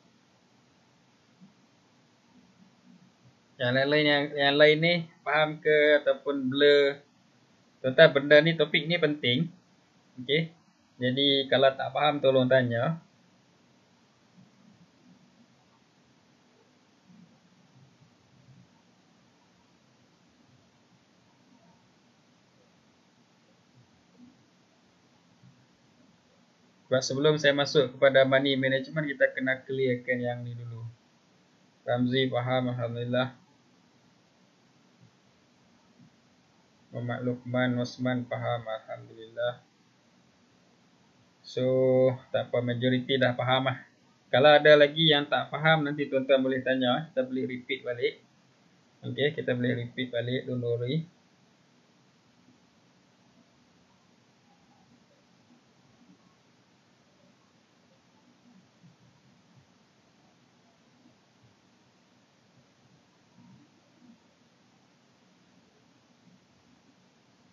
Speaker 1: Yang lain ni faham ke ataupun blur? Tuan-tuan, benda ni, topik ni penting. Okey. Jadi kalau tak faham tolong tanya. Sebab sebelum saya masuk kepada money management, kita kena clearkan yang ni dulu. Ramzi faham, alhamdulillah. Muhammad Luqman Osman faham, alhamdulillah. So tak apa, majoriti dah faham lah. Kalau ada lagi yang tak faham, nanti tuan-tuan boleh tanya. Kita boleh repeat balik. Okay, kita boleh repeat balik dulu.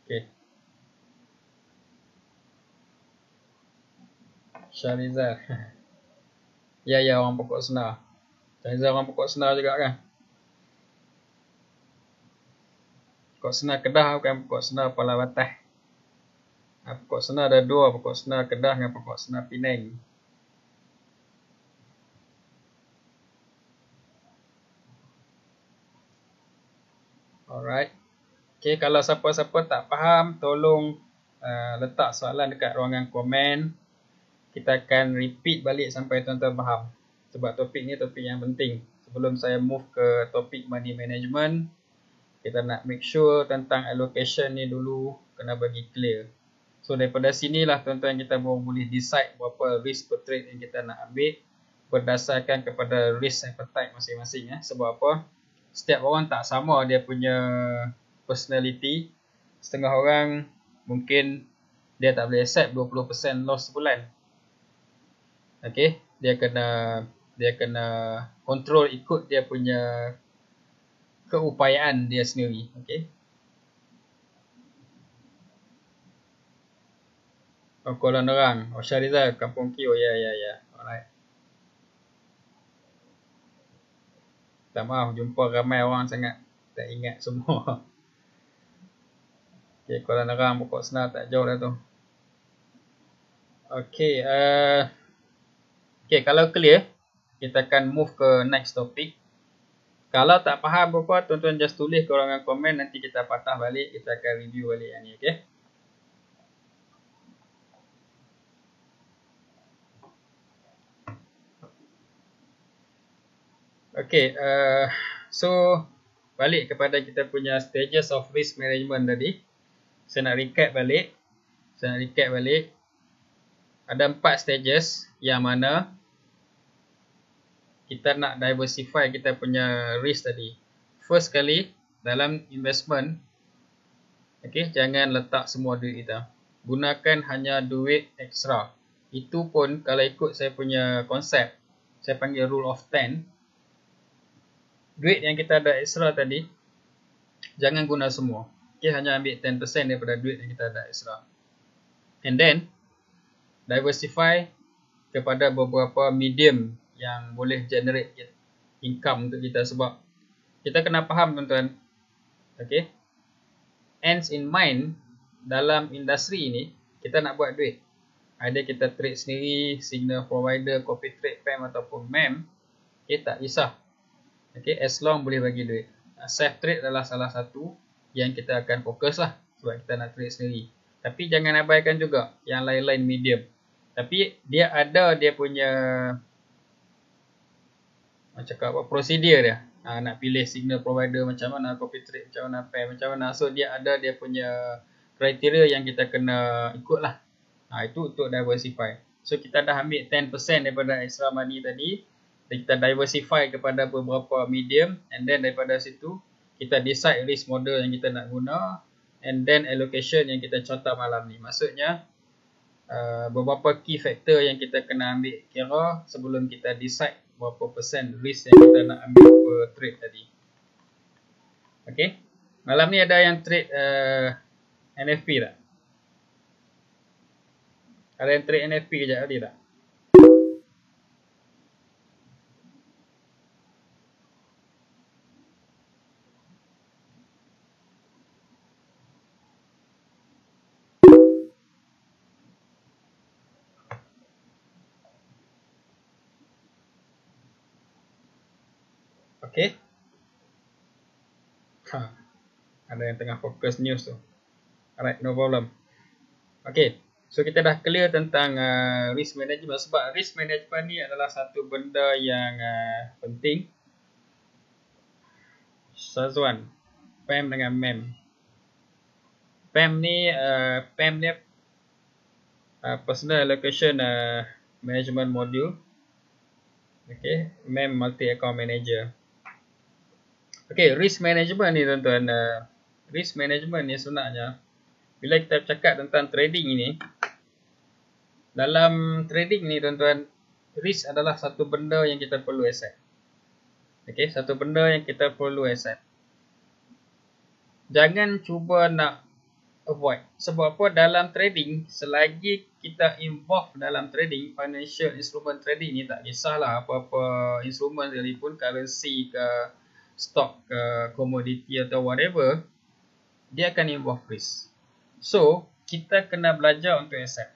Speaker 1: Okay. Syarizal. Ya, orang pokok senar. Syarizal orang pokok senar juga kan? Pokok senar Kedah bukan pokok senar Pulau Batas. Pokok senar ada dua, pokok senar Kedah dengan pokok senar Penang. Alright. Okay, kalau siapa-siapa tak faham, tolong letak soalan dekat ruangan komen. Kita akan repeat balik sampai tuan-tuan faham. Sebab topik ni topik yang penting. Sebelum saya move ke topik money management, kita nak make sure tentang allocation ni dulu kena bagi clear. So daripada sinilah tuan-tuan kita boleh decide berapa risk per trade yang kita nak ambil berdasarkan kepada risk appetite masing-masing. Sebab apa? Setiap orang tak sama dia punya personality. Setengah orang mungkin dia tak boleh accept 20% loss sebulan. Okay, dia kena control ikut dia punya keupayaan dia sendiri. Okay. Kuala Nerang, Syarizal, Kampung Kio. Ya. Alright. Tak maaf, jumpa ramai orang sangat. Tak ingat semua. Okay, Kuala Nerang, pokok senar tak jauh dah tu. Okay, kalau clear, kita akan move ke next topic. Kalau tak faham apa-apa, tuan-tuan just tulis ke ruangan komen, nanti kita patah balik, kita akan review balik yang ni, okay? Okay, so balik kepada kita punya stages of risk management tadi. Saya nak recap balik. Ada 4 stages yang mana kita nak diversify kita punya risk tadi. First kali, dalam investment, okay, jangan letak semua duit kita. Gunakan hanya duit ekstra. Itu pun kalau ikut saya punya konsep, saya panggil rule of 10. Duit yang kita ada ekstra tadi, jangan guna semua. Okay, hanya ambil 10% daripada duit yang kita ada ekstra. And then, diversify kepada beberapa medium yang boleh generate income untuk kita. Sebab kita kena faham tuan-tuan, okay, ends in mind dalam industri ini, kita nak buat duit. Ada kita trade sendiri, signal provider, copy trade, PAM ataupun MEM, okay, tak kisah. Okay, as long boleh bagi duit. Safe trade adalah salah satu yang kita akan fokus lah. Sebab kita nak trade sendiri. Tapi jangan abaikan juga yang lain-lain medium. Tapi dia ada dia punya prosedur dia. Nak pilih signal provider macam mana, copy trade macam mana, PAM macam mana. So dia ada dia punya kriteria yang kita kena ikut lah. Itu untuk diversify. So kita dah ambil 10% daripada extra money tadi. Dan kita diversify kepada beberapa medium. And then daripada situ, kita decide risk model yang kita nak guna. And then allocation yang kita catat malam ni. Maksudnya, beberapa key factor yang kita kena ambil kira sebelum kita decide berapa persen risk yang kita nak ambil per trade tadi. Okay. Malam ni ada yang trade NFP tak? Ada yang trade NFP kejap tadi tak? Okay. Ada yang tengah fokus news tu. Alright, no problem. Okay. So kita dah clear tentang risk management. Sebab risk management ni adalah satu benda yang penting. Sazwan, PAM dengan MEM. PAM ni personal allocation management module. Okay, MEM multi account manager. Okay, risk management ni tuan-tuan. Risk management ni sebenarnya bila kita cakap tentang trading ini, dalam trading ni tuan-tuan, risk adalah satu benda yang kita perlu accept. Okay, satu benda yang kita perlu accept. Jangan cuba nak avoid. Sebab apa? Dalam trading, selagi kita involve dalam trading, financial instrument trading ni, tak kisahlah apa-apa instrument sekalipun, currency ke, stock ke, commodity atau whatever, dia akan involve risk. So, kita kena belajar untuk accept.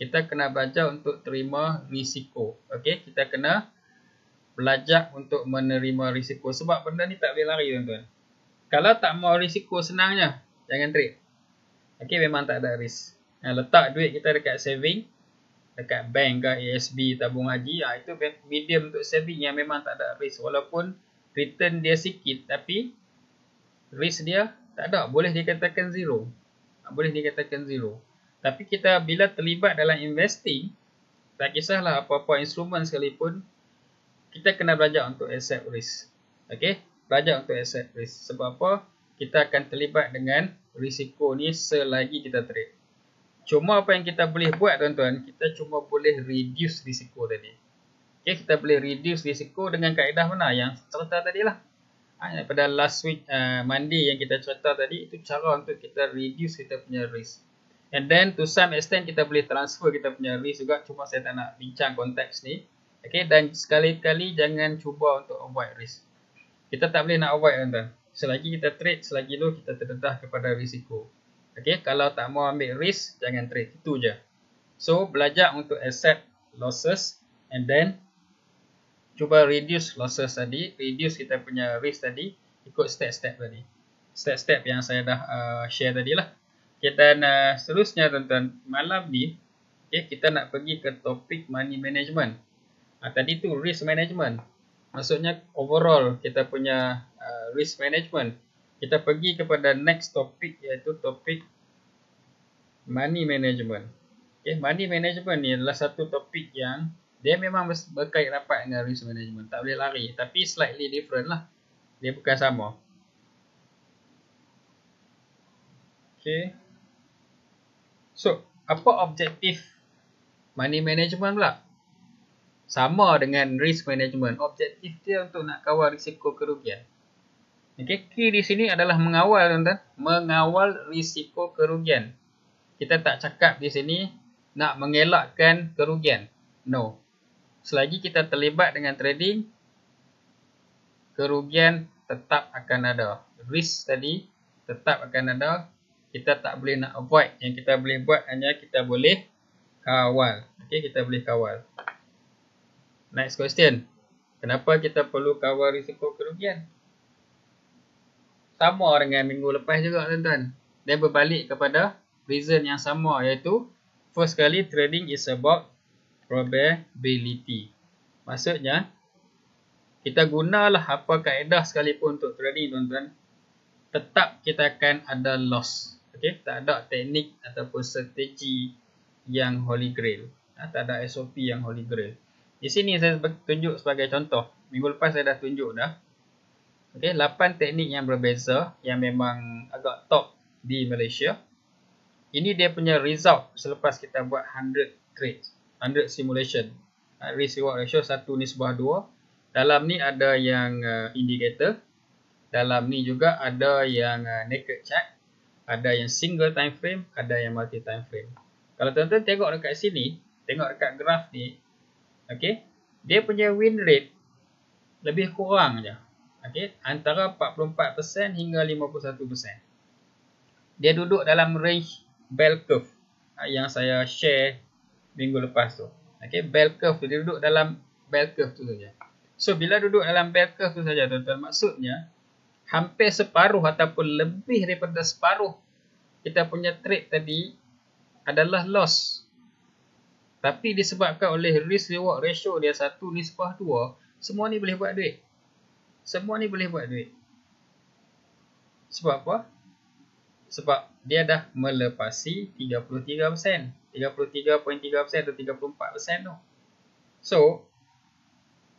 Speaker 1: Kita kena belajar untuk terima risiko. Okay? Kita kena belajar untuk menerima risiko. Sebab benda ni tak boleh lari, tuan-tuan. Kalau tak mau risiko, senangnya jangan trade. Okay, memang tak ada risk. Letak duit kita dekat saving, dekat bank ke, ASB, tabung haji, itu medium untuk saving yang memang tak ada risk. Walaupun return dia sikit, tapi risk dia tak ada. Boleh dikatakan zero. Boleh dikatakan zero. Tapi kita bila terlibat dalam investing, tak kisahlah apa-apa instrumen sekalipun, kita kena belajar untuk accept risk. Okay? Belajar untuk accept risk. Sebab apa? Kita akan terlibat dengan risiko ni selagi kita trade. Cuma apa yang kita boleh buat, tuan-tuan, kita cuma boleh reduce risiko tadi. Okay? Kita boleh reduce risiko dengan kaedah mana? Yang cerita tadi lah. Pada last week, Monday yang kita cerita tadi, itu cara untuk kita reduce kita punya risk. And then to some extent kita boleh transfer kita punya risk juga. Cuma saya tak nak bincang konteks ni. Okay? Dan sekali-kali jangan cuba untuk avoid risk. Kita tak boleh nak avoid, tuan-tuan. Selagi kita trade, selagi tu kita terdedah kepada risiko. Okay? Kalau tak mau ambil risk, jangan trade. Itu je. So, belajar untuk accept losses and then cuba reduce losses tadi, reduce kita punya risk tadi, ikut step-step tadi. Step-step yang saya dah share tadi lah. Okay, dan seterusnya, tuan-tuan, malam ni okay, kita nak pergi ke topik money management. Tadi tu risk management. Maksudnya overall kita punya risk management. Kita pergi kepada next topik, iaitu topik money management. Okay, money management ni adalah satu topik yang dia memang berkait rapat dengan risk management. Tak boleh lari. Tapi slightly different lah. Dia bukan sama. Okay. So, apa objektif money management pula? Sama dengan risk management. Objektif dia untuk nak kawal risiko kerugian. Okay. Key di sini adalah mengawal, tuan-tuan. Mengawal risiko kerugian. Kita tak cakap di sini nak mengelakkan kerugian. No. Selagi kita terlibat dengan trading, kerugian tetap akan ada. Risk tadi tetap akan ada. Kita tak boleh nak avoid. Yang kita boleh buat hanya kita boleh kawal. Okay, kita boleh kawal. Next question. Kenapa kita perlu kawal risiko kerugian? Sama dengan minggu lepas juga, tuan-tuan. Dia berbalik kepada reason yang sama, iaitu first kali trading is about probability. Maksudnya, kita gunalah apa kaedah sekalipun untuk trading, tuan-tuan, tetap kita akan ada loss. Okay? Tak ada teknik ataupun strategi yang holy grail. Tak ada SOP yang holy grail. Di sini saya tunjuk sebagai contoh. Minggu lepas saya dah tunjuk dah. Okay, 8 teknik yang berbeza yang memang agak top di Malaysia. Ini dia punya result selepas kita buat 100 trades, 100 simulation. Risk reward ratio 1:2. Dalam ni ada yang indicator. Dalam ni juga ada yang naked chart. Ada yang single time frame, ada yang multi time frame. Kalau tuan-tuan tengok dekat sini, tengok dekat graf ni, okay, dia punya win rate lebih kurang je. Okay, antara 44% hingga 51%. Dia duduk dalam range bell curve yang saya share minggu lepas tu. Okay, bell curve tu, dia duduk dalam bell curve tu saja. So, bila duduk dalam bell curve tu saja, tuan-tuan, maksudnya hampir separuh ataupun lebih daripada separuh kita punya trade tadi adalah loss. Tapi disebabkan oleh risk reward ratio dia 1:2, semua ni boleh buat duit. Semua ni boleh buat duit. Sebab apa? Sebab dia dah melepasi 33%, 33.3% atau 34% tu. So,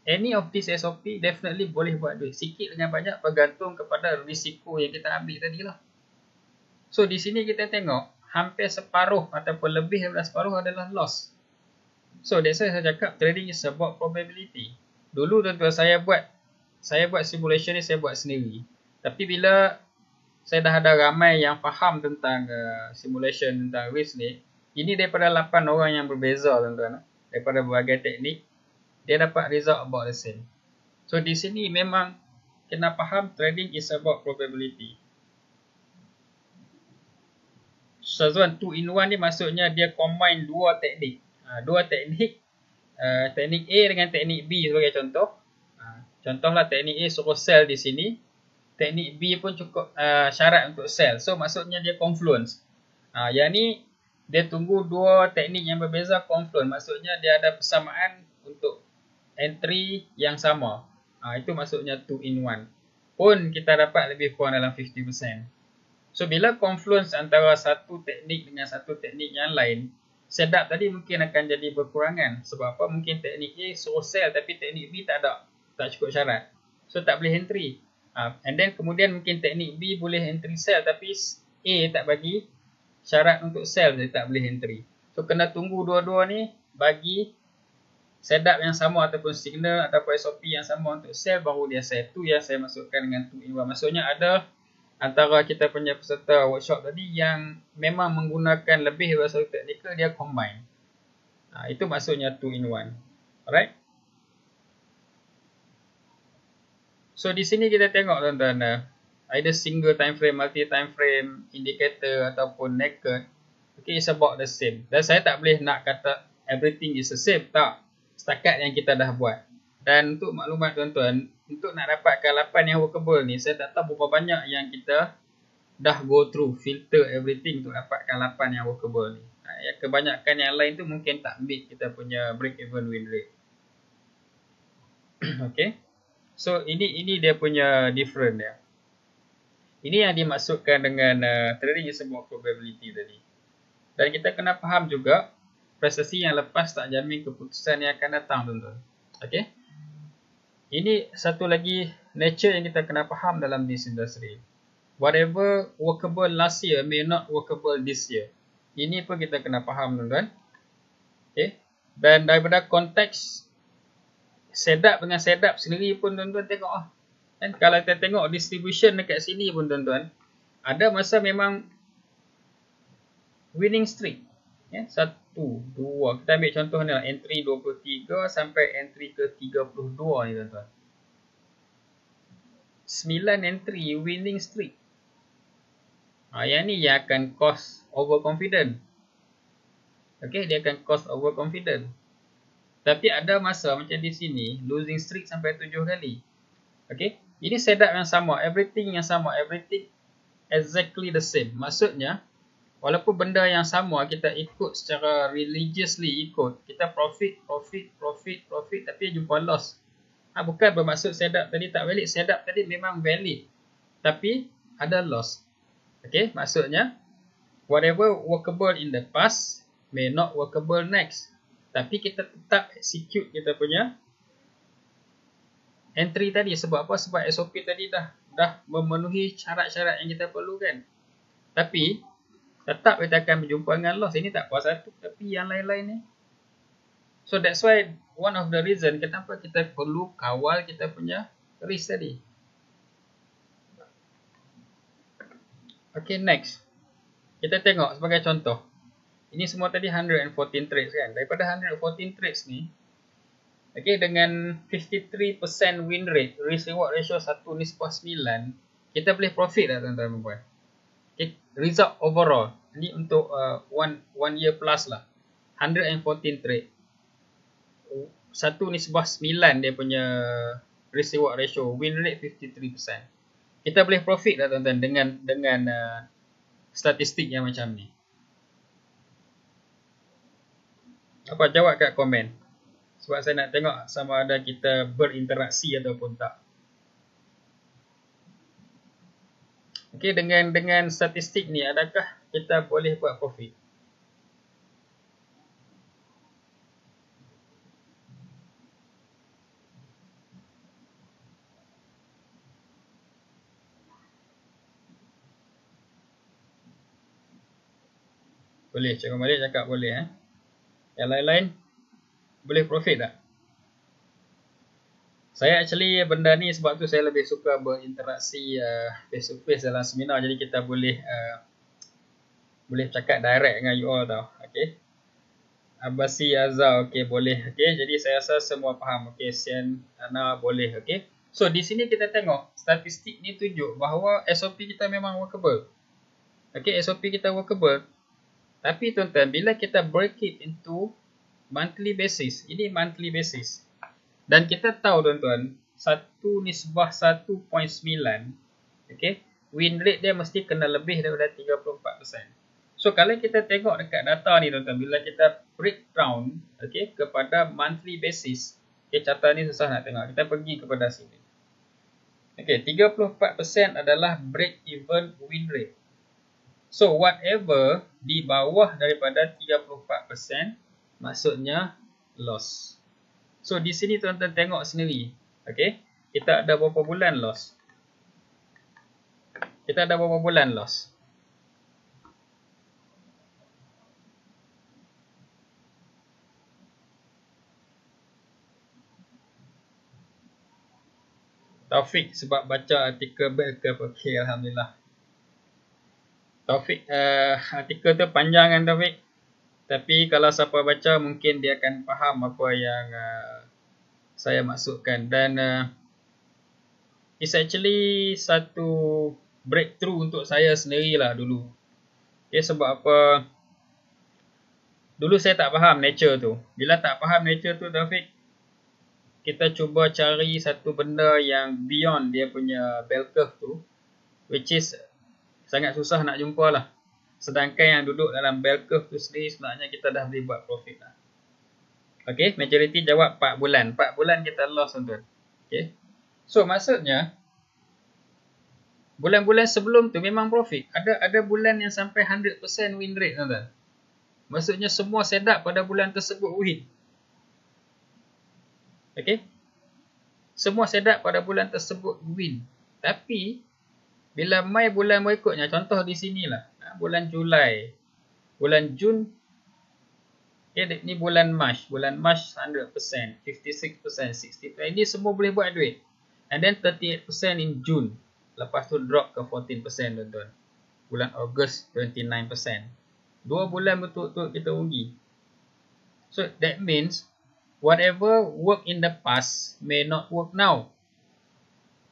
Speaker 1: any of this SOP definitely boleh buat duit. Sikit dengan banyak bergantung kepada risiko yang kita ambil tadi lah. So, di sini kita tengok hampir separuh ataupun lebih daripada separuh adalah loss. So, that's why saya cakap trading is about probability. Dulu tuan-tuan saya buat simulation ni saya buat sendiri. Tapi bila saya dah ada ramai yang faham tentang simulation, tentang risk ni, ini daripada 8 orang yang berbeza tuan-tuan. Daripada berbagai teknik, dia dapat result about the same. So di sini memang kena faham trading is about probability. Syazwan 2-in-1 ni maksudnya dia combine dua teknik. Teknik A dengan teknik B sebagai contoh. Contohlah teknik A suruh sell di sini. Teknik B pun cukup syarat untuk sell. So maksudnya dia confluence. Yang ni dia tunggu dua teknik yang berbeza confluence. Maksudnya dia ada persamaan untuk entry yang sama. Itu maksudnya 2-in-1. Pun kita dapat lebih kurang dalam 50%. So bila confluence antara satu teknik dengan satu teknik yang lain, setup tadi mungkin akan jadi berkurangan. Sebab apa? Mungkin teknik A suruh sell tapi teknik B tak cukup syarat. So tak boleh entry. And then kemudian mungkin teknik B boleh entry sell tapi A tak bagi syarat untuk sell, dia tak boleh entry. So kena tunggu dua-dua ni bagi setup yang sama ataupun signal ataupun SOP yang sama untuk sell baru dia sell. Itu yang saya maksudkan dengan 2-in-1. Maksudnya ada antara kita punya peserta workshop tadi yang memang menggunakan lebih daripada satu teknikal, dia combine. Itu maksudnya 2-in-1. Alright. So di sini kita tengok tuan-tuan, either single time frame, multi time frame, indicator ataupun naked. Okay, it's about the same. Dan saya tak boleh nak kata everything is the same. Tak. Setakat yang kita dah buat. Dan untuk maklumat tuan-tuan, untuk nak dapatkan 8 yang workable ni, saya tak tahu berapa banyak yang kita dah go through, filter everything untuk dapatkan 8 yang workable ni. Kebanyakan yang lain tu mungkin tak meet kita punya break even win rate. Okay. So ini dia punya different dia. Ini yang dimaksudkan dengan trading is about probability tadi. Dan kita kena faham juga prestasi yang lepas tak jamin keputusan yang akan datang tuan-tuan. Okay. Ini satu lagi nature yang kita kena faham dalam this industry. Whatever workable last year may not workable this year. Ini pun kita kena faham tuan-tuan. Okay. Dan daripada konteks setup dengan setup sendiri pun tuan-tuan tengok Dan kalau kita tengok distribution dekat sini pun tuan-tuan, ada masa memang winning streak. 1, 2. Kita ambil contoh ni lah, entry 23 sampai entry ke 32 ni tuan-tuan. 9 entry winning streak. Yang ni yang akan cause overconfident. Okay, dia akan cause overconfident. Tapi ada masa macam di sini, losing streak sampai 7 kali. Okay. Ini setup yang sama. Everything yang sama. Everything exactly the same. Maksudnya, walaupun benda yang sama, kita ikut secara religiously ikut. Kita profit. Tapi jumpa loss. Bukan bermaksud setup tadi tak valid. Setup tadi memang valid. Tapi ada loss. Okay. Maksudnya, whatever workable in the past may not workable next. Tapi kita tetap execute kita punya entry tadi. Sebab apa? Sebab SOP tadi dah memenuhi syarat-syarat yang kita perlukan. Tapi tetap kita akan berjumpa dengan loss. Ini tak puas satu, tapi yang lain-lain ni. So that's why one of the reason kenapa kita perlu kawal kita punya risk tadi. Okay, next. Kita tengok sebagai contoh. Ini semua tadi 114 trades kan. Daripada 114 trades ni, okay, dengan 53% win rate, risk reward ratio 1:9, kita boleh profit lah tuan-tuan dan puan. Okay, result overall. Ini untuk one year plus lah. 114 trade. 1:9 dia punya risk reward ratio, win rate 53%. Kita boleh profit lah tuan-tuan dengan statistik yang macam ni. Apa jawab kat komen? Sebab saya nak tengok sama ada kita berinteraksi ataupun tak. Okey, dengan statistik ni adakah kita boleh buat profit? Boleh, Cikgu Malik cakap boleh. Yang lain-lain boleh profit tak? Saya actually benda ni sebab tu saya lebih suka berinteraksi face to face dalam seminar, jadi kita boleh cakap direct dengan you all tau. Okey. Abasi Azhar, okey boleh. Okey, jadi saya rasa semua faham. Okey, Sian Ana boleh. Okey. So di sini kita tengok statistik ni tunjuk bahawa SOP kita memang workable. Okey, SOP kita workable. Tapi tuan-tuan, bila kita break it into monthly basis, ini monthly basis. Dan kita tahu tuan-tuan, satu nisbah 1.9, okay, win rate dia mesti kena lebih daripada 34%. So kalau kita tengok dekat data ni tuan-tuan, bila kita breakdown, okay, kepada monthly basis, okay, carta ni susah nak tengok, kita pergi kepada sini. Okay, 34% adalah break even win rate. So whatever di bawah daripada 34% maksudnya loss. So di sini tuan-tuan tengok sendiri. Okey, kita ada berapa bulan loss? Kita ada berapa bulan loss? Taufik sebab baca artikel Bellcurve. Okey, alhamdulillah. Taufik, artikel tu panjang kan Taufik? Tapi kalau siapa baca mungkin dia akan faham apa yang saya maksudkan. Dan it's actually satu breakthrough untuk saya sendirilah dulu. Okay, sebab apa? Dulu saya tak faham nature tu. Bila tak faham nature tu Taufik, kita cuba cari satu benda yang beyond dia punya bell curve tu, which is sangat susah nak jumpa lah. Sedangkan yang duduk dalam bell curve tu sendiri sebenarnya kita dah boleh buat profit lah. Okay, majority jawab 4 bulan. 4 bulan kita loss tuan-tuan. Okay. So maksudnya, bulan-bulan sebelum tu memang profit. Ada bulan yang sampai 100% win rate tuan-tuan. Maksudnya semua setup pada bulan tersebut win. Okay. Semua setup pada bulan tersebut win. Tapi, bila mai bulan berikutnya, contoh di sinilah. Bulan Julai, bulan Jun, okay, ni bulan Mac. Bulan Mac 100%, 56%, 60%. Ini semua boleh buat duit. And then 38% in June. Lepas tu drop ke 14% tuan-tuan. Bulan Ogos 29%. 2 bulan betul-betul kita rugi. So that means whatever work in the past may not work now.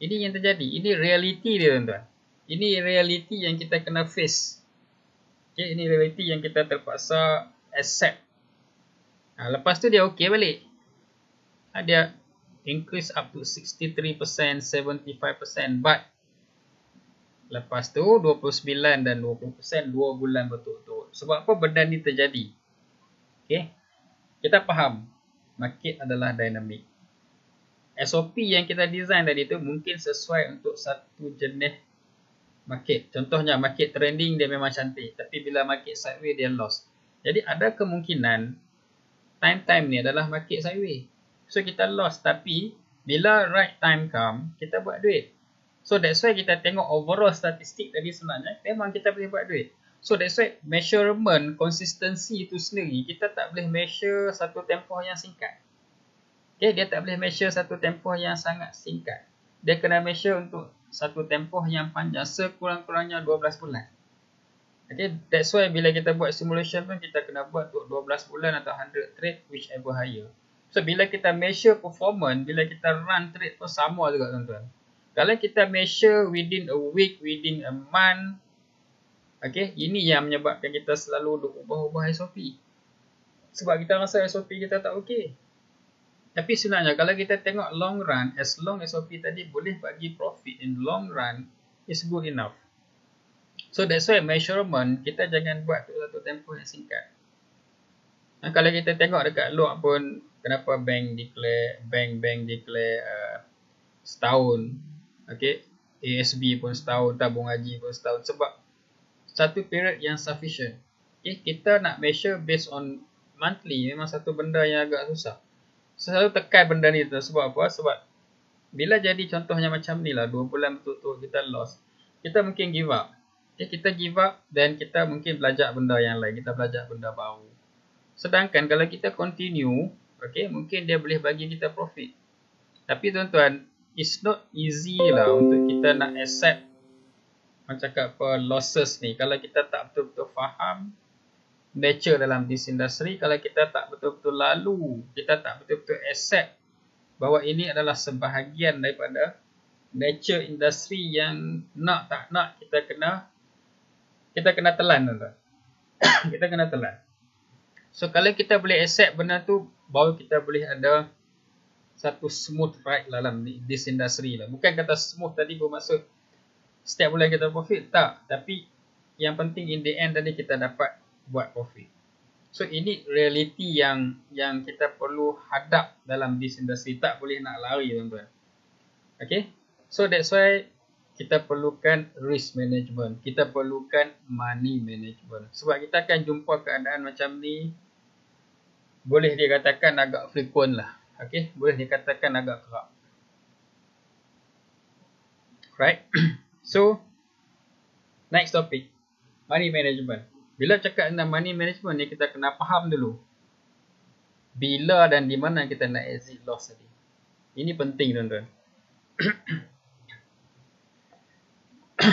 Speaker 1: Ini yang terjadi. Ini reality dia tuan-tuan. Ini reality yang kita kena face. Okay, ini reality yang kita terpaksa accept. Lepas tu dia okay balik. Dia increase up to 63%, 75%. But lepas tu 29 dan 20% 2 bulan betul-betul. Sebab apa benda ni terjadi? Okay. Kita faham market adalah dynamic. SOP yang kita design tadi tu mungkin sesuai untuk satu jenis market. Contohnya market trending dia memang cantik. Tapi bila market sideways dia loss. Jadi ada kemungkinan time ni adalah market sideways. So kita loss. Tapi bila right time come, kita buat duit. So that's why kita tengok overall statistik tadi sebenarnya memang kita boleh buat duit. So that's why measurement, consistency itu sendiri kita tak boleh measure satu tempoh yang singkat. Okay, dia tak boleh measure satu tempoh yang sangat singkat. Dia kena measure untuk satu tempoh yang panjang, sekurang-kurangnya 12 bulan. Okay, that's why bila kita buat simulation pun kita kena buat untuk 12 bulan atau 100 trade, whichever higher. So bila kita measure performance, bila kita run trade pun sama juga tuan-tuan. Kalau kita measure within a week, within a month, okay, ini yang menyebabkan kita selalu ubah-ubah SOP. Sebab kita rasa SOP kita tak okay. Tapi sebenarnya kalau kita tengok long run, as long SOP tadi boleh bagi profit in long run, is good enough. So that's why measurement, kita jangan buat satu tempoh yang singkat. Kalau kita tengok dekat luar pun, kenapa bank declare setahun, okay, ASB pun setahun, tabung haji pun setahun, sebab satu period yang sufficient. Okay, kita nak measure based on monthly memang satu benda yang agak susah. Selalu tekan benda ni tu sebab apa? Sebab bila jadi contohnya macam ni lah, 2 bulan betul-betul kita loss, kita mungkin give up. Okay, kita give up dan kita mungkin belajar benda yang lain, kita belajar benda baru. Sedangkan kalau kita continue, okay, mungkin dia boleh bagi kita profit. Tapi tuan-tuan, it's not easy lah untuk kita nak accept macam cakap apa, losses ni. Kalau kita tak betul-betul faham nature dalam this industry, kalau kita tak betul-betul lalu, kita tak betul-betul accept bahawa ini adalah sebahagian daripada nature industri yang nak tak nak kita kena telan tuan-tuan. Kita kena telan. So kalau kita boleh accept benda tu, baru kita boleh ada satu smooth ride dalam this industry lah. Bukan kata smooth tadi bermaksud setiap bulan kita profit, tak. Tapi yang penting in the end tadi kita dapat buat profit. So ini reality yang kita perlu hadap dalam this industry. Tak boleh nak lari tuan-tuan. Okay. So that's why kita perlukan risk management. Kita perlukan money management. Sebab kita akan jumpa keadaan macam ni, boleh dikatakan agak frequent lah. Okay. Boleh dikatakan agak kerap. Right. So next topic, money management. Bila cakap tentang money management ni, kita kena faham dulu bila dan di mana kita nak exit loss tadi. Ini penting tuan-tuan.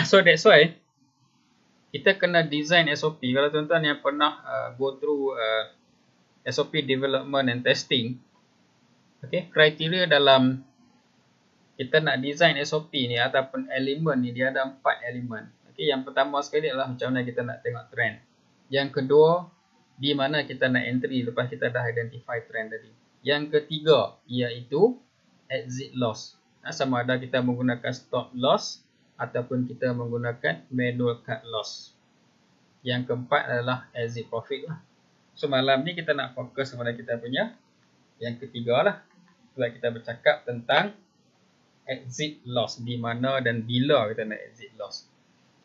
Speaker 1: So that's why kita kena design SOP. Kalau tuan-tuan yang pernah go through SOP development and testing, okay, kriteria dalam kita nak design SOP ni ataupun elemen ni, dia ada 4 elemen. Okay, yang pertama sekali adalah macam mana kita nak tengok trend. Yang kedua, di mana kita nak entry lepas kita dah identify trend tadi. Yang ketiga, iaitu exit loss. Sama ada kita menggunakan stop loss ataupun kita menggunakan manual cut loss. Yang keempat adalah exit profit lah. So malam ni kita nak fokus kepada kita punya yang ketiga lah. Sebab kita bercakap tentang exit loss, di mana dan bila kita nak exit loss.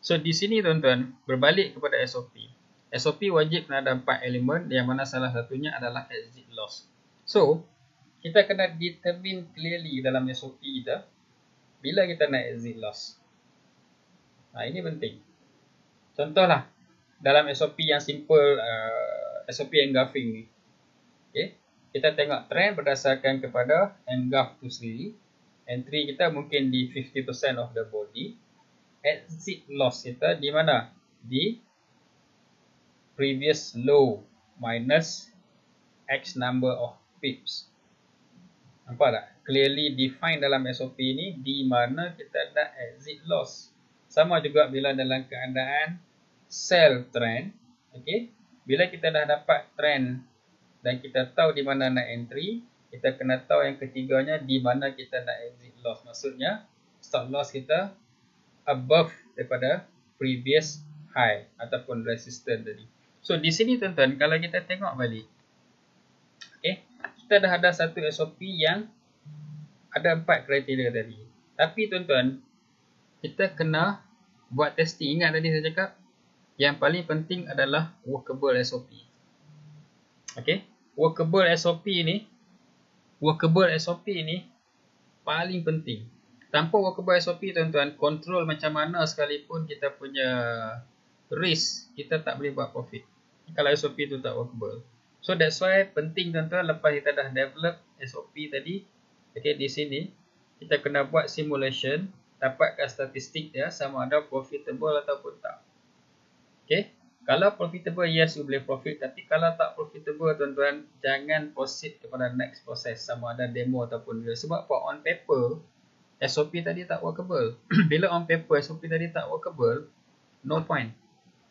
Speaker 1: So di sini tuan-tuan, berbalik kepada SOP. SOP wajib kena ada 4 elemen, yang mana salah satunya adalah exit loss. So kita kena determine clearly dalam SOP kita bila kita nak exit loss. Ini penting. Contohlah dalam SOP yang simple, SOP engulfing ni. Okay. Kita tengok trend berdasarkan kepada engulf tu sendiri. Entry kita mungkin di 50% of the body. Exit loss kita di mana? Di previous low minus X number of pips. Nampak tak? Clearly defined dalam SOP ni di mana kita nak exit loss. Sama juga bila dalam keadaan sell trend. Okay? Bila kita dah dapat trend dan kita tahu di mana nak entry, kita kena tahu yang ketiganya di mana kita nak exit loss. Maksudnya stop loss kita above daripada previous high ataupun resistance tadi. So di sini tuan-tuan, kalau kita tengok balik, okay, kita dah ada satu SOP yang ada 4 kriteria tadi. Tapi tuan-tuan, kita kena buat testing. Ingat tadi saya cakap, yang paling penting adalah workable SOP. Okay, workable SOP ni paling penting. Tanpa workable SOP tuan-tuan, control macam mana sekalipun kita punya risk, kita tak boleh buat profit kalau SOP tu tak workable. So that's why penting tuan-tuan, lepas kita dah develop SOP tadi, okay, di sini kita kena buat simulation, dapatkan statistik dia sama ada profitable ataupun tak. Okay, kalau profitable, yes, you boleh profit. Tapi kalau tak profitable tuan-tuan, jangan proceed kepada next process, sama ada demo ataupun real. Sebab apa? On paper SOP tadi tak workable. Bila on paper SOP tadi tak workable, no point.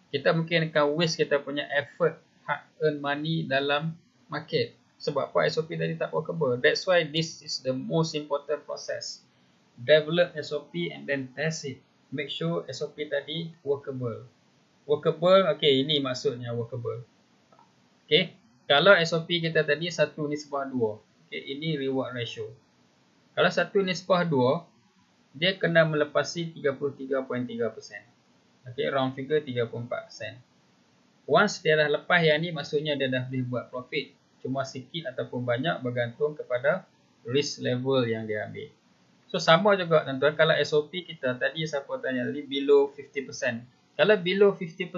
Speaker 1: Kita mungkin akan waste kita punya effort, hard earn money dalam market. Sebab apa? SOP tadi tak workable. That's why this is the most important process. Develop SOP and then test it. Make sure SOP tadi workable. Workable, okay, ini maksudnya workable. Okay, kalau SOP kita tadi 1:2. Okay, ini reward ratio. Kalau 1:2, dia kena melepasi 33.3%. Okay, round figure 34%. Once dia dah lepas yang ni, maksudnya dia dah boleh buat profit. Cuma sikit ataupun banyak bergantung kepada risk level yang dia ambil. So sama juga tuan-tuan, kalau SOP kita tadi siapa tanya tadi below 50%. Kalau below 50%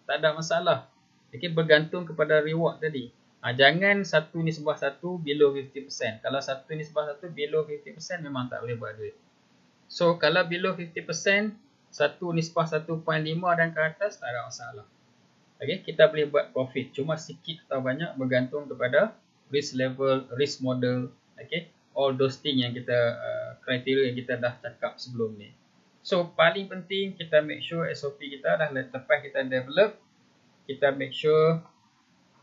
Speaker 1: tak ada masalah. Okay, bergantung kepada reward tadi. Jangan 1:1 below 50%. Kalau 1:1 below 50% memang tak boleh buat duit. So kalau below 50%, 1:1.5 dan ke atas tak ada masalah. Okay, kita boleh buat profit. Cuma sikit atau banyak bergantung kepada risk level, risk model. Okay, all those things yang kita kriteria yang kita dah cakap sebelum ni. So paling penting kita make sure SOP kita dah lepas kita develop, kita make sure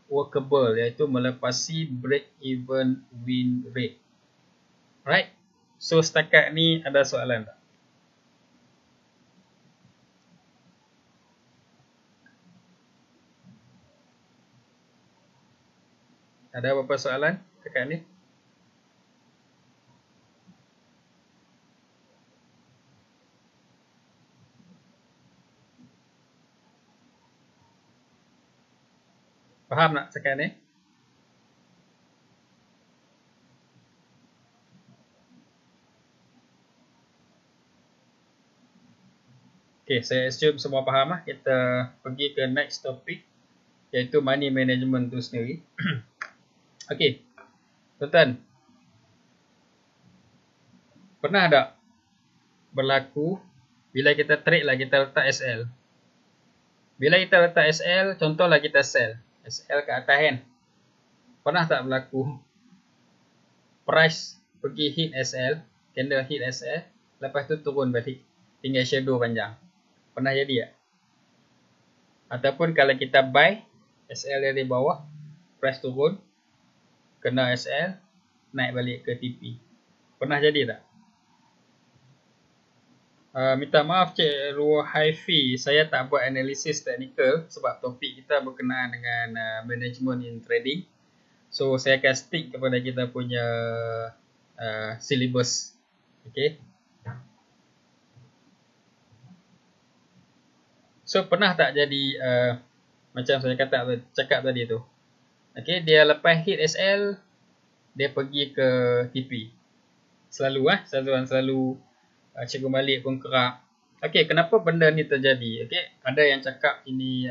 Speaker 1: workable, iaitu melepasi break even win rate. Right? So setakat ni ada soalan tak? Ada apa-apa soalan setakat ni? Faham tak setakat ni? Okay, saya assume semua faham lah. Kita pergi ke next topic, iaitu money management tu sendiri. Okay, tuan-tuan, pernah tak berlaku bila kita trade lah, kita letak SL. Bila kita letak SL, contohlah kita sell SL ke atas kan. Pernah tak berlaku price pergi hit SL, candle hit SL, lepas tu turun balik, tinggal shadow panjang? Pernah jadi tak? Ataupun kalau kita buy SL dari bawah, price turun, kena SL, naik balik ke TP. Pernah jadi tak? Minta maaf Cik Ruhaifi, saya tak buat analisis teknikal sebab topik kita berkenaan dengan management in trading. So saya akan stick kepada kita punya syllabus. Okay. So pernah tak jadi macam saya cakap tadi tu. Okay, dia lepas hit SL, dia pergi ke TP. Selalu Cikgu Malik pun kerap. Okay, kenapa benda ni terjadi? Okay, ada yang cakap ini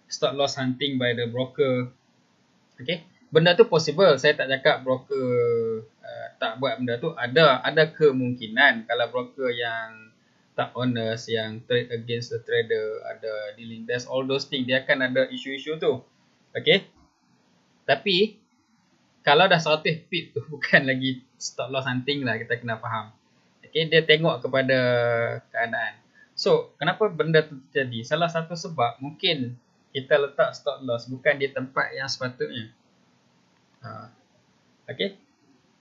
Speaker 1: stop loss hunting by the broker. Okay, benda tu possible. Saya tak cakap broker tak buat benda tu. Ada kemungkinan kalau broker yang tak honest, yang trade against the trader, ada dealing desk, all those things, dia akan ada isu-isu tu. Okay, tapi kalau dah 100 pip tu bukan lagi stop loss hunting lah, kita kena faham. Okay, dia tengok kepada keadaan. So, kenapa benda tu terjadi? Salah satu sebab mungkin kita letak stop loss bukan di tempat yang sepatutnya. Okay,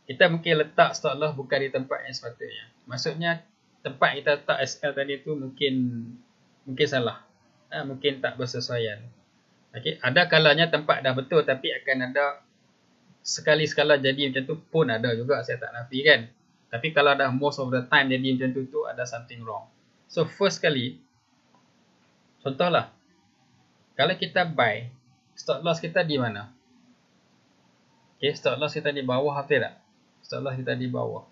Speaker 1: kita mungkin letak stop loss bukan di tempat yang sepatutnya. Maksudnya tempat kita letak SL tadi tu mungkin salah. Mungkin tak bersesuaian. Okay, ada kalanya tempat dah betul tapi akan ada sekali-sekala jadi macam tu pun ada juga, saya tak nafikan. Tapi kalau dah most of the time jadi macam tu ada something wrong. So first kali, contohlah, kalau kita buy, stop loss kita di mana? Okay, stop loss kita di bawah, betul tak? Stop loss kita di bawah.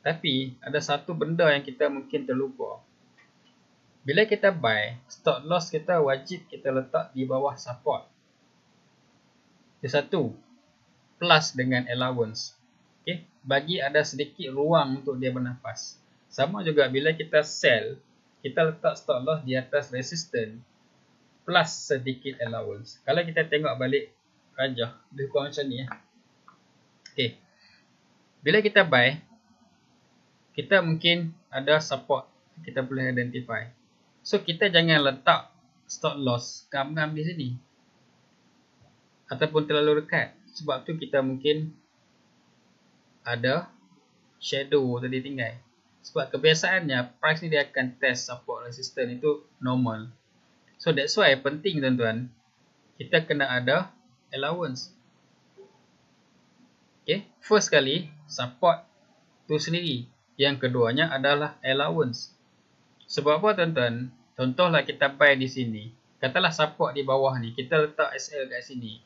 Speaker 1: Tapi ada satu benda yang kita mungkin terlupa. Bila kita buy, stop loss kita wajib kita letak di bawah support. Itu satu, plus dengan allowance. Okay, bagi ada sedikit ruang untuk dia bernafas. Sama juga bila kita sell, kita letak stop loss di atas resistance plus sedikit allowance. Kalau kita tengok balik rajah, lebih kurang macam ni. Okay, bila kita buy, kita mungkin ada support kita boleh identify. So kita jangan letak stop loss ngam-ngam di sini ataupun terlalu dekat. Sebab tu kita mungkin ada shadow tadi tinggal. Sebab kebiasaannya price ni dia akan test support resistance, itu normal. So that's why penting tuan-tuan, kita kena ada allowance. Okay, first kali support tu sendiri. Yang keduanya adalah allowance. Sebab apa tuan-tuan? Contohlah kita buy di sini. Katalah support di bawah ni. Kita letak SL kat sini.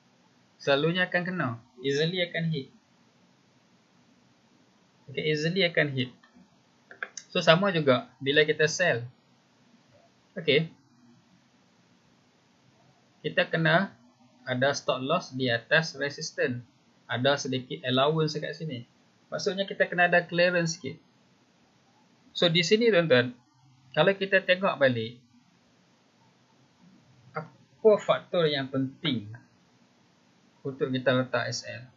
Speaker 1: Selalunya akan kena. Easily akan hit. Okay, easily akan hit. So sama juga bila kita sell. Okay. Kita kena ada stop loss di atas resistance. Ada sedikit allowance kat sini. Maksudnya kita kena ada clearance sikit. So di sini tuan-tuan, kalau kita tengok balik, apa faktor yang penting untuk kita letak SL?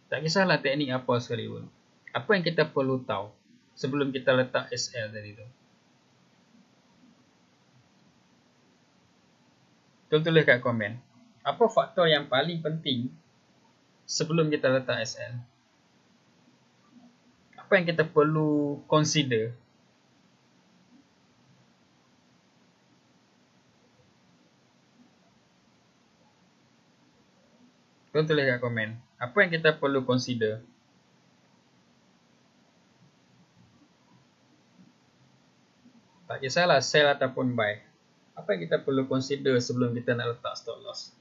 Speaker 1: Tak kisahlah teknik apa sekalipun. Apa yang kita perlu tahu sebelum kita letak SL tadi tu? Tulis kat komen. Apa faktor yang paling penting sebelum kita letak SL? Apa yang kita perlu consider? Tulis kat komen. Apa yang kita perlu consider? Tak kisahlah sell ataupun buy. Apa yang kita perlu consider sebelum kita nak letak stop loss?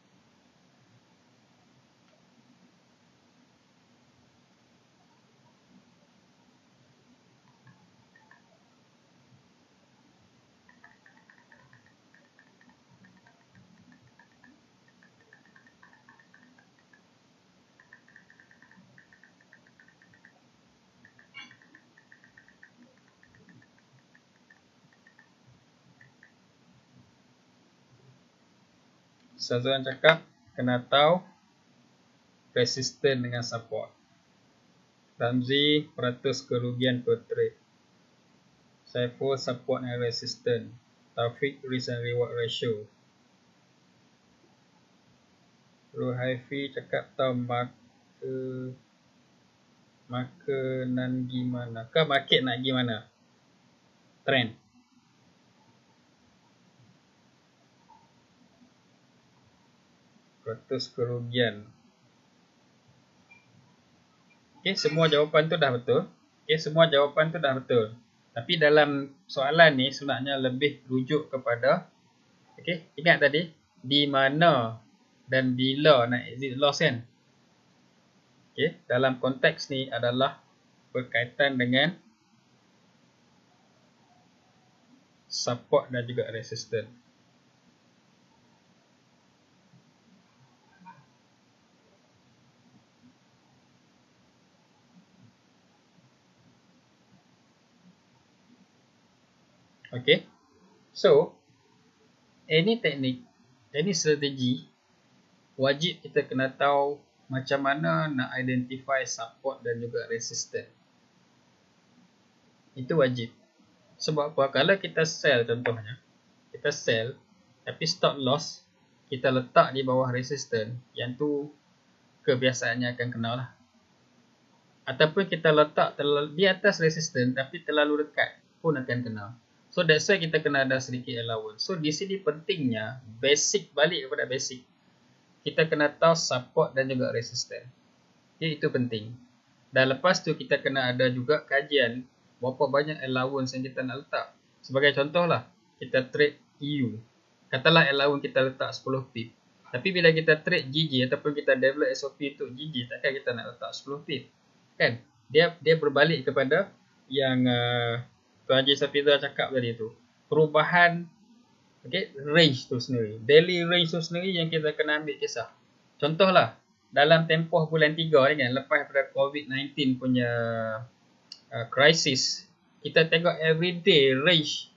Speaker 1: Sazwan cakap kena tahu resistance dengan support. Ramzi, peratus kerugian per trade. Saiful, support and resistance. Taufik, risk and reward ratio. Ruhaifi cakap tahu makanan gimana? Ke market nak gimana? Trend. Peratus kerugian. Okay, semua jawapan tu dah betul. Okay, semua jawapan tu dah betul. Tapi dalam soalan ni sebenarnya lebih rujuk kepada, okay, ingat tadi, di mana dan bila nak exit loss kan? Okay, dalam konteks ni adalah berkaitan dengan support dan juga resistance. Okay, so any teknik, any strategi, wajib kita kena tahu macam mana nak identify support dan juga resistance. Itu wajib. Sebab apa? Kalau kita sell contohnya, kita sell tapi stop loss kita letak di bawah resistance, yang tu kebiasaannya akan kena lah. Ataupun kita letak di atas resistance tapi terlalu dekat pun akan kena. So that's why kita kena ada sedikit allowance. So di sini pentingnya basic, balik kepada basic. Kita kena tahu support dan juga resistance. Okay, itu penting. Dan lepas tu kita kena ada juga kajian berapa banyak allowance yang kita nak letak. Sebagai contoh lah, kita trade EU. Katalah allowance kita letak 10 pip. Tapi bila kita trade GG ataupun kita develop SOP untuk GG, takkan kita nak letak 10 pip. Kan? Dia berbalik kepada yang Tuan Haji Safizah cakap tadi tu. Perubahan, okay, range tu sendiri. Daily range tu sendiri yang kita kena ambil kisah. Contohlah, dalam tempoh bulan 3 ni kan, lepas daripada COVID-19 punya crisis, kita tengok everyday range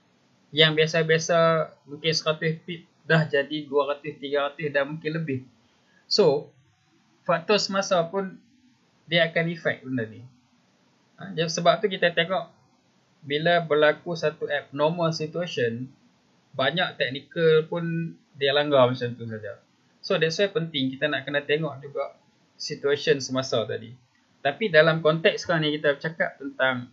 Speaker 1: yang biasa-biasa mungkin 100 pip dah jadi 200, 300 dan mungkin lebih. So, faktor semasa pun dia akan efek benda ni. Sebab tu kita tengok bila berlaku satu abnormal situation, banyak teknikal pun dia langgar macam tu saja. So that's why penting kita nak kena tengok juga situation semasa tadi. Tapi dalam konteks sekarang ni kita bercakap tentang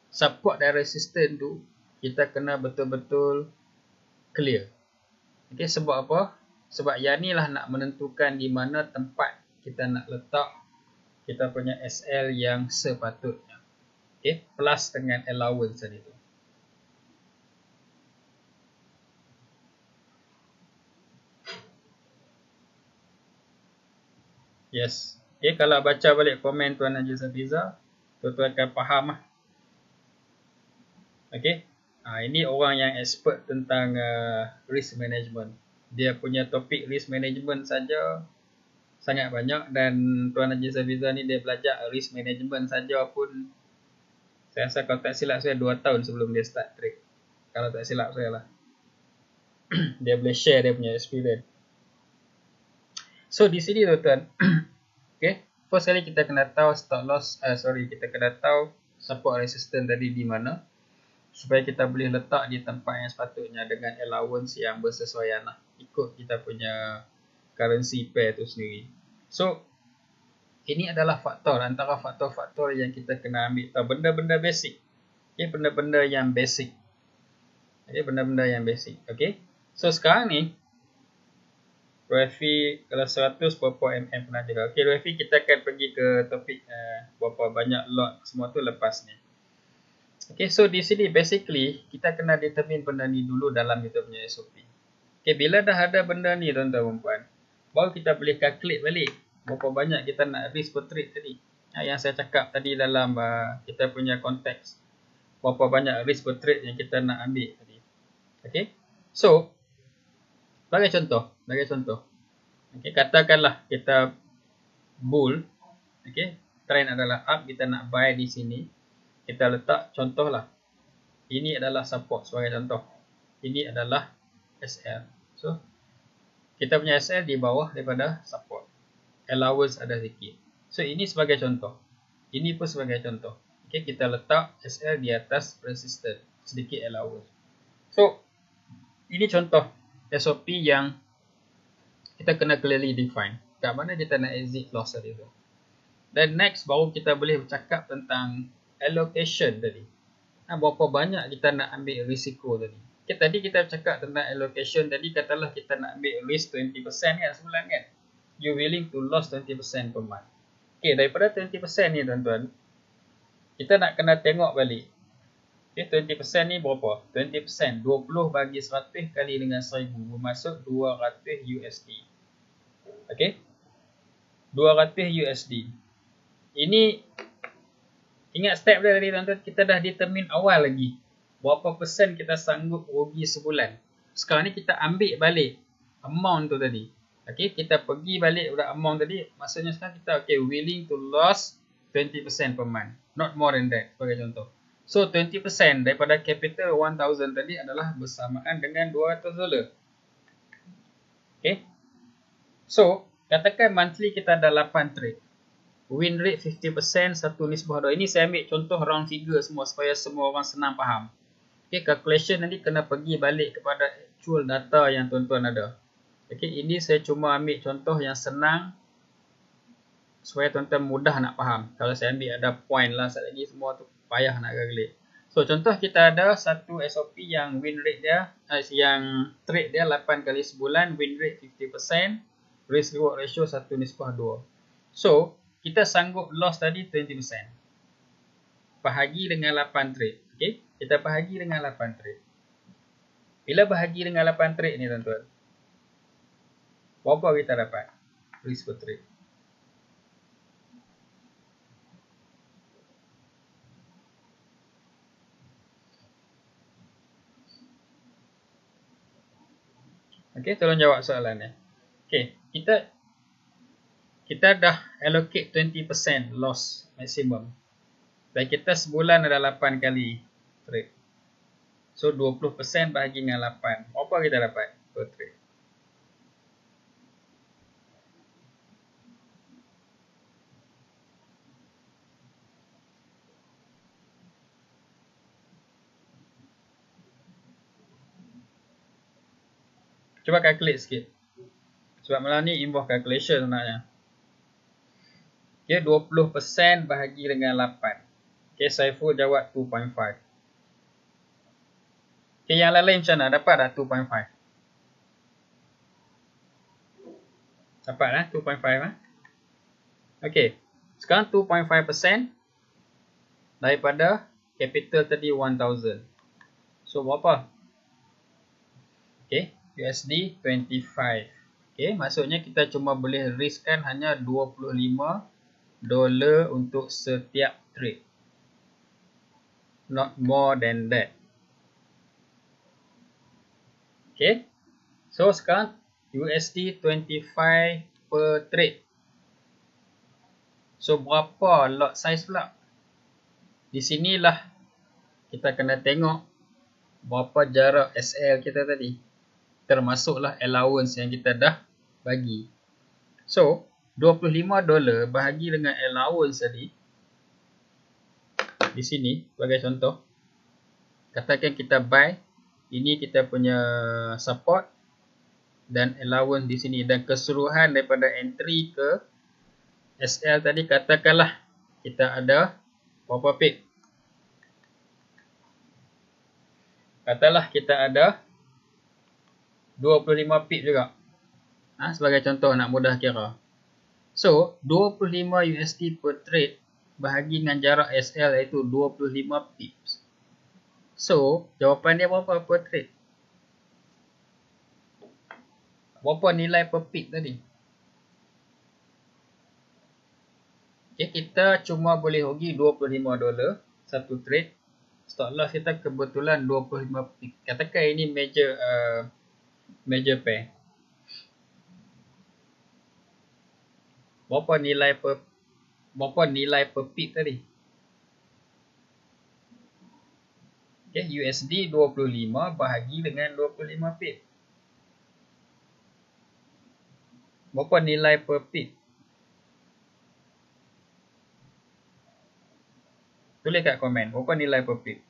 Speaker 1: support dan resistance tu, kita kena betul-betul clear. Okay, sebab apa? Sebab yang ni lah nak menentukan di mana tempat kita nak letak kita punya SL yang sepatutnya. Okay, plus dengan allowance tadi tu. Yes. Okay, kalau baca balik komen Tuan Haji Safiza, tuan-tuan akan faham lah. Okay. Ini orang yang expert tentang risk management. Dia punya topik risk management saja sangat banyak, dan Tuan Haji Safiza ni dia belajar risk management saja pun saya rasa kalau tak silap saya 2 tahun sebelum dia start trade. Kalau tak silap saya lah. Dia boleh share dia punya experience. So di sini tuan-tuan. Okay. First kali kita kena tahu stop loss, kita kena tahu support resistance tadi di mana, supaya kita boleh letak di tempat yang sepatutnya dengan allowance yang bersesuaian lah, ikut kita punya currency pair tu sendiri. So ini adalah faktor, antara faktor-faktor yang kita kena ambil tahu, benda-benda basic. Okay, benda-benda yang basic. Okay, benda-benda yang basic. Okay. So sekarang ni Refi kalau 100 berapa mm pernah jaga. Okay, Refi kita akan pergi ke topik berapa banyak lot semua tu lepas ni. Okay, so di sini basically kita kena determine benda ni dulu dalam kita punya SOP. Okay, bila dah ada benda ni tuan-tuan perempuan, baru kita boleh calculate balik berapa banyak kita nak risk per trade tadi. Yang saya cakap tadi dalam kita punya konteks. Berapa banyak risk per trade yang kita nak ambil tadi. Okay, so sebagai contoh. Okay, katakanlah kita bull. Okay, trend adalah up, kita nak buy di sini. Kita letak contohlah. Ini adalah support sebagai contoh. Ini adalah SL. So, kita punya SL di bawah daripada support. Allowance ada sikit. So, ini sebagai contoh. Ini pun sebagai contoh. Okay, kita letak SL di atas resistance. Sedikit allowance. So, ini contoh SOP yang kita kena clearly define. Kat mana kita nak exit loss tadi tu. Dan next, baru kita boleh bercakap tentang allocation tadi. Berapa banyak kita nak ambil risiko tadi. Okay, tadi kita cakap tentang allocation. Tadi katalah kita nak ambil risk 20% kan sebulan kan. You willing to lose 20% per month. Okay, daripada 20% ni tuan-tuan, kita nak kena tengok balik. Okay, 20% ni berapa? 20%. 20 bagi 100 kali dengan 1000. Bermaksud 200 USD. Okay. 200 USD. Ini, ingat step dia tadi tuan-tuan, kita dah determine awal lagi. Berapa persen kita sanggup rugi sebulan. Sekarang ni kita ambil balik amount tu tadi. Okay, kita pergi balik pada amount tadi. Maksudnya sekarang kita willing to lose 20% per month. Not more than that, sebagai contoh. So 20% daripada capital 1000 tadi adalah bersamaan dengan $200. Okay. So, katakan monthly kita ada 8 trade. Win rate 50%, 1:2. Ini saya ambil contoh round figure semua supaya semua orang senang faham. Okay, calculation nanti kena pergi balik kepada actual data yang tuan-tuan ada. Okay, ini saya cuma ambil contoh yang senang supaya tuan-tuan mudah nak faham. Kalau saya ambil ada point lah, sekali lagi semua tu payah nak calculate. So, contoh kita ada satu SOP yang win rate dia, yang trade dia 8 kali sebulan, win rate 50%, risk reward ratio 1:2. So, kita sanggup loss tadi 20%. Bahagi dengan 8 trade. Okay? Kita bahagi dengan 8 trade. Bila bahagi dengan 8 trade ni tuan-tuan, berapa kita dapat risk per trade? Okay, tolong jawab soalan ni. Okay, kita dah allocate 20% loss maximum. Dan kita sebulan ada 8 kali trade. So 20% bahagi dengan 8. Berapa kita dapat per trade? Cuba calculate sikit. Sebab malam ni involve calculation sebenarnya. Okay, 20% bahagi dengan 8. Okay, Saiful jawab 2.5. Okay, yang lain macam mana? Dapat dah 2.5? Dapat dah 2.5 lah. Okay, sekarang 2.5% daripada capital tadi 1000. So berapa? Okay, USD 25. Okay, maksudnya kita cuma boleh riskkan hanya $25 untuk setiap trade. Not more than that. Okay, so sekarang USD 25 per trade. So berapa lot size pula? Di sinilah kita kena tengok berapa jarak SL kita tadi. Termasuklah allowance yang kita dah bagi. So $25 bahagi dengan allowance tadi. Di sini sebagai contoh. Katakan kita buy. Ini kita punya support. Dan allowance di sini. Dan keseluruhan daripada entry ke SL tadi. Katakanlah kita ada berapa pip? Katalah kita ada 25 pip juga. Sebagai contoh nak mudah kira. So 25 USD per trade bahagi dengan jarak SL iaitu 25 pips. So jawapan dia berapa per trade? Berapa nilai per pip tadi? Okay, kita cuma boleh rugi $25 satu trade. Stop loss kita kebetulan 25 pip. Katakan ini major pair. Berapa nilai per pip tadi? Okay, USD 25 bahagi dengan 25 pip. Berapa nilai per pip? Tulis kat komen. Berapa nilai per pip?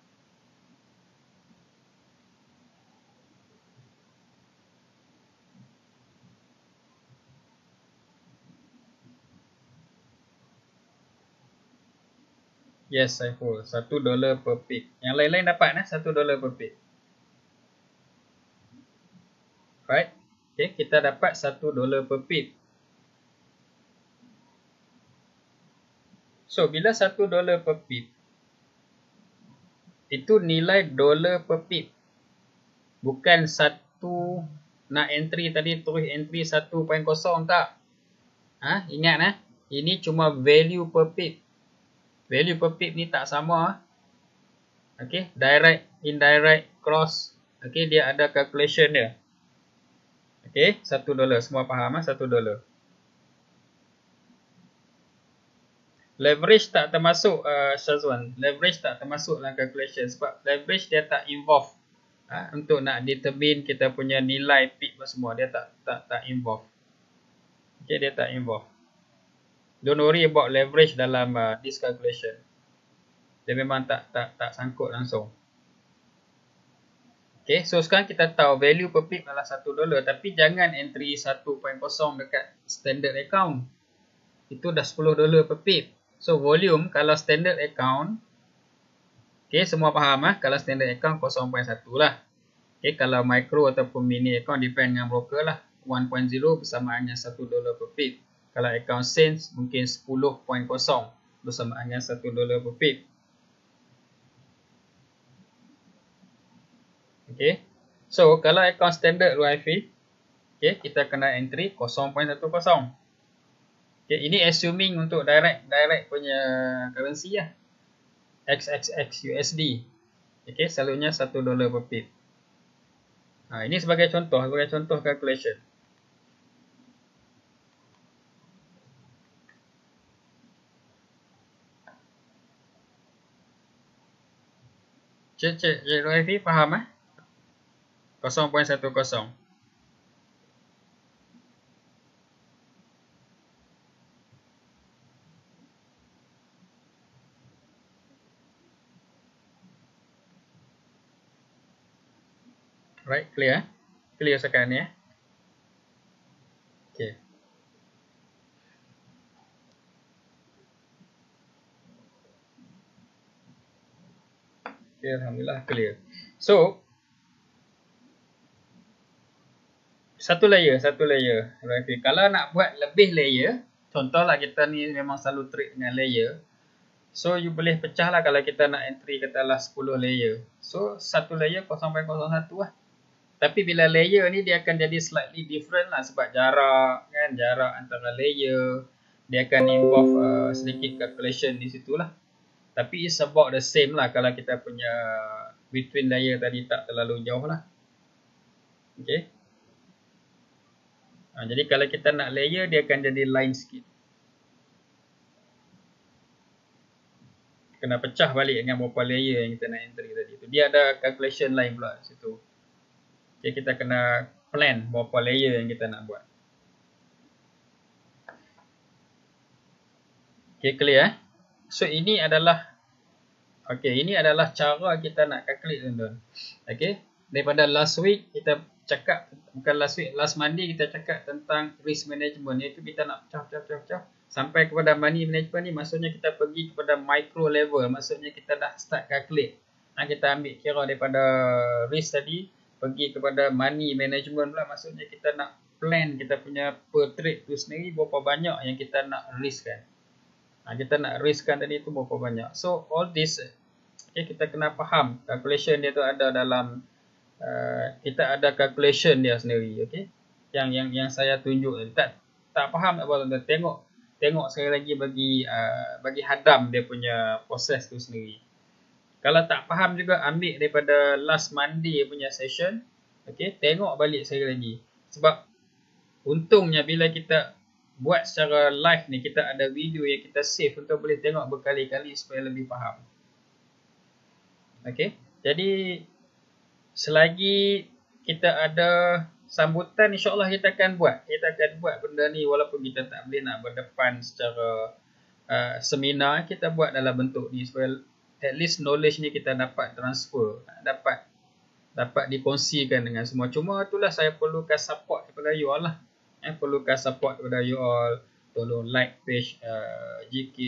Speaker 1: Yes, Saiful. $1 per pip. Yang lain-lain dapat $1 per pip. Right? Okay, kita dapat $1 per pip. So, bila $1 per pip, itu nilai dolar per pip. Bukan satu nak entry tadi terus entry 1.0 tak? Ingat ini cuma value per pip. Value per pip ni tak sama. Okay, direct, indirect, cross. Okay, dia ada calculation dia. Okay, $1. Semua faham $1. Leverage tak termasuk Shazwan. Leverage tak termasuk dalam calculation. Sebab leverage dia tak involve. Untuk nak determine kita punya nilai pip semua. Dia tak involve. Okay, dia tak involve. Don't worry about leverage dalam this calculation. Dia memang tak sangkut langsung. Okay, so sekarang kita tahu value per pip adalah $1. Tapi jangan entry 1.0 dekat standard account. Itu dah $10 per pip. So volume kalau standard account. Okay, semua faham kalau standard account 0.1 lah. Okay, kalau micro ataupun mini account depend dengan broker lah. 1.0 bersamaannya $1 per pip. Kalau account Sense mungkin 10.0 bersamaannya $1 per pip. Okay. So kalau account standard RUIFI, okay, kita kena entry 0.10. Okay, ini assuming untuk direct punya currency lah. XXX USD. Okay, selalunya $1 per pip. Ini sebagai contoh calculation. Cek RUIFI faham 0.10. Right, clear? Clear sekarang ni Okay. Okay, alhamdulillah clear. So satu layer. Kalau nak buat lebih layer, contohlah kita ni memang selalu trade dengan layer. So you boleh pecah lah kalau kita nak entry katalah 10 layer. So satu layer 0.01 lah. Tapi bila layer ni dia akan jadi slightly different lah sebab jarak kan, jarak antara layer dia akan involve sedikit calculation di situ lah. Tapi it's about the same lah kalau kita punya between layer tadi tak terlalu jauh lah. Okay. Jadi kalau kita nak layer dia akan jadi line sikit. Kena pecah balik dengan berapa layer yang kita nak entry tadi tu. Dia ada calculation line pula di situ. Okay, kita kena plan berapa layer yang kita nak buat. Okay, clear eh? So ini adalah cara kita nak calculate tuan-tuan. Okay, daripada last week kita cakap, bukan last week, last Monday kita cakap tentang risk management, iaitu kita nak pecah sampai kepada money management ni, maksudnya kita pergi kepada micro level, maksudnya kita dah start calculate. Kita ambil kira daripada risk tadi pergi kepada money management pula, maksudnya kita nak plan kita punya per trade tu sendiri berapa banyak yang kita nak risk kan. Kita nak risk kan tadi tu berapa banyak. So all this kita kena faham calculation dia tu ada dalam kita ada calculation dia sendiri, okey. Yang saya tunjuk tak faham tak apa tuan-tuan, tengok sekali lagi bagi hadam dia punya proses tu sendiri. Kalau tak faham juga ambil daripada last Monday punya session, okey, tengok balik sekali lagi. Sebab untungnya bila kita buat secara live ni, kita ada video yang kita save untuk boleh tengok berkali-kali supaya lebih faham. Okey, jadi selagi kita ada sambutan, insyaAllah kita akan buat benda ni walaupun kita tak boleh nak berdepan secara seminar, kita buat dalam bentuk ni supaya at least knowledge ni kita dapat transfer, dapat dikongsikan dengan semua. Cuma itulah saya perlukan support daripada you all lah. Perlukan support daripada you all, tolong like page GK,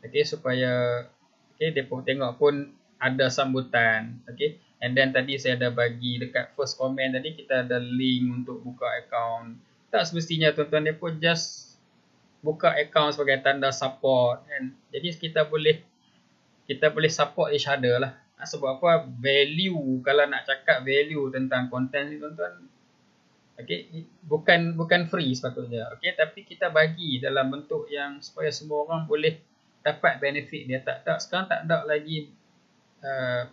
Speaker 1: okay, supaya mereka tengok pun ada sambutan, okay. And then tadi saya ada bagi dekat first comment tadi, kita ada link untuk buka account. Tak semestinya tuan-tuan dia pun just buka account sebagai tanda support kan. Jadi kita boleh support each other lah. Sebab apa? Value, kalau nak cakap value tentang konten ni tuan-tuan, okay, bukan free sepatutnya, okay, tapi kita bagi dalam bentuk yang supaya semua orang boleh dapat benefit dia. Sekarang tak ada lagi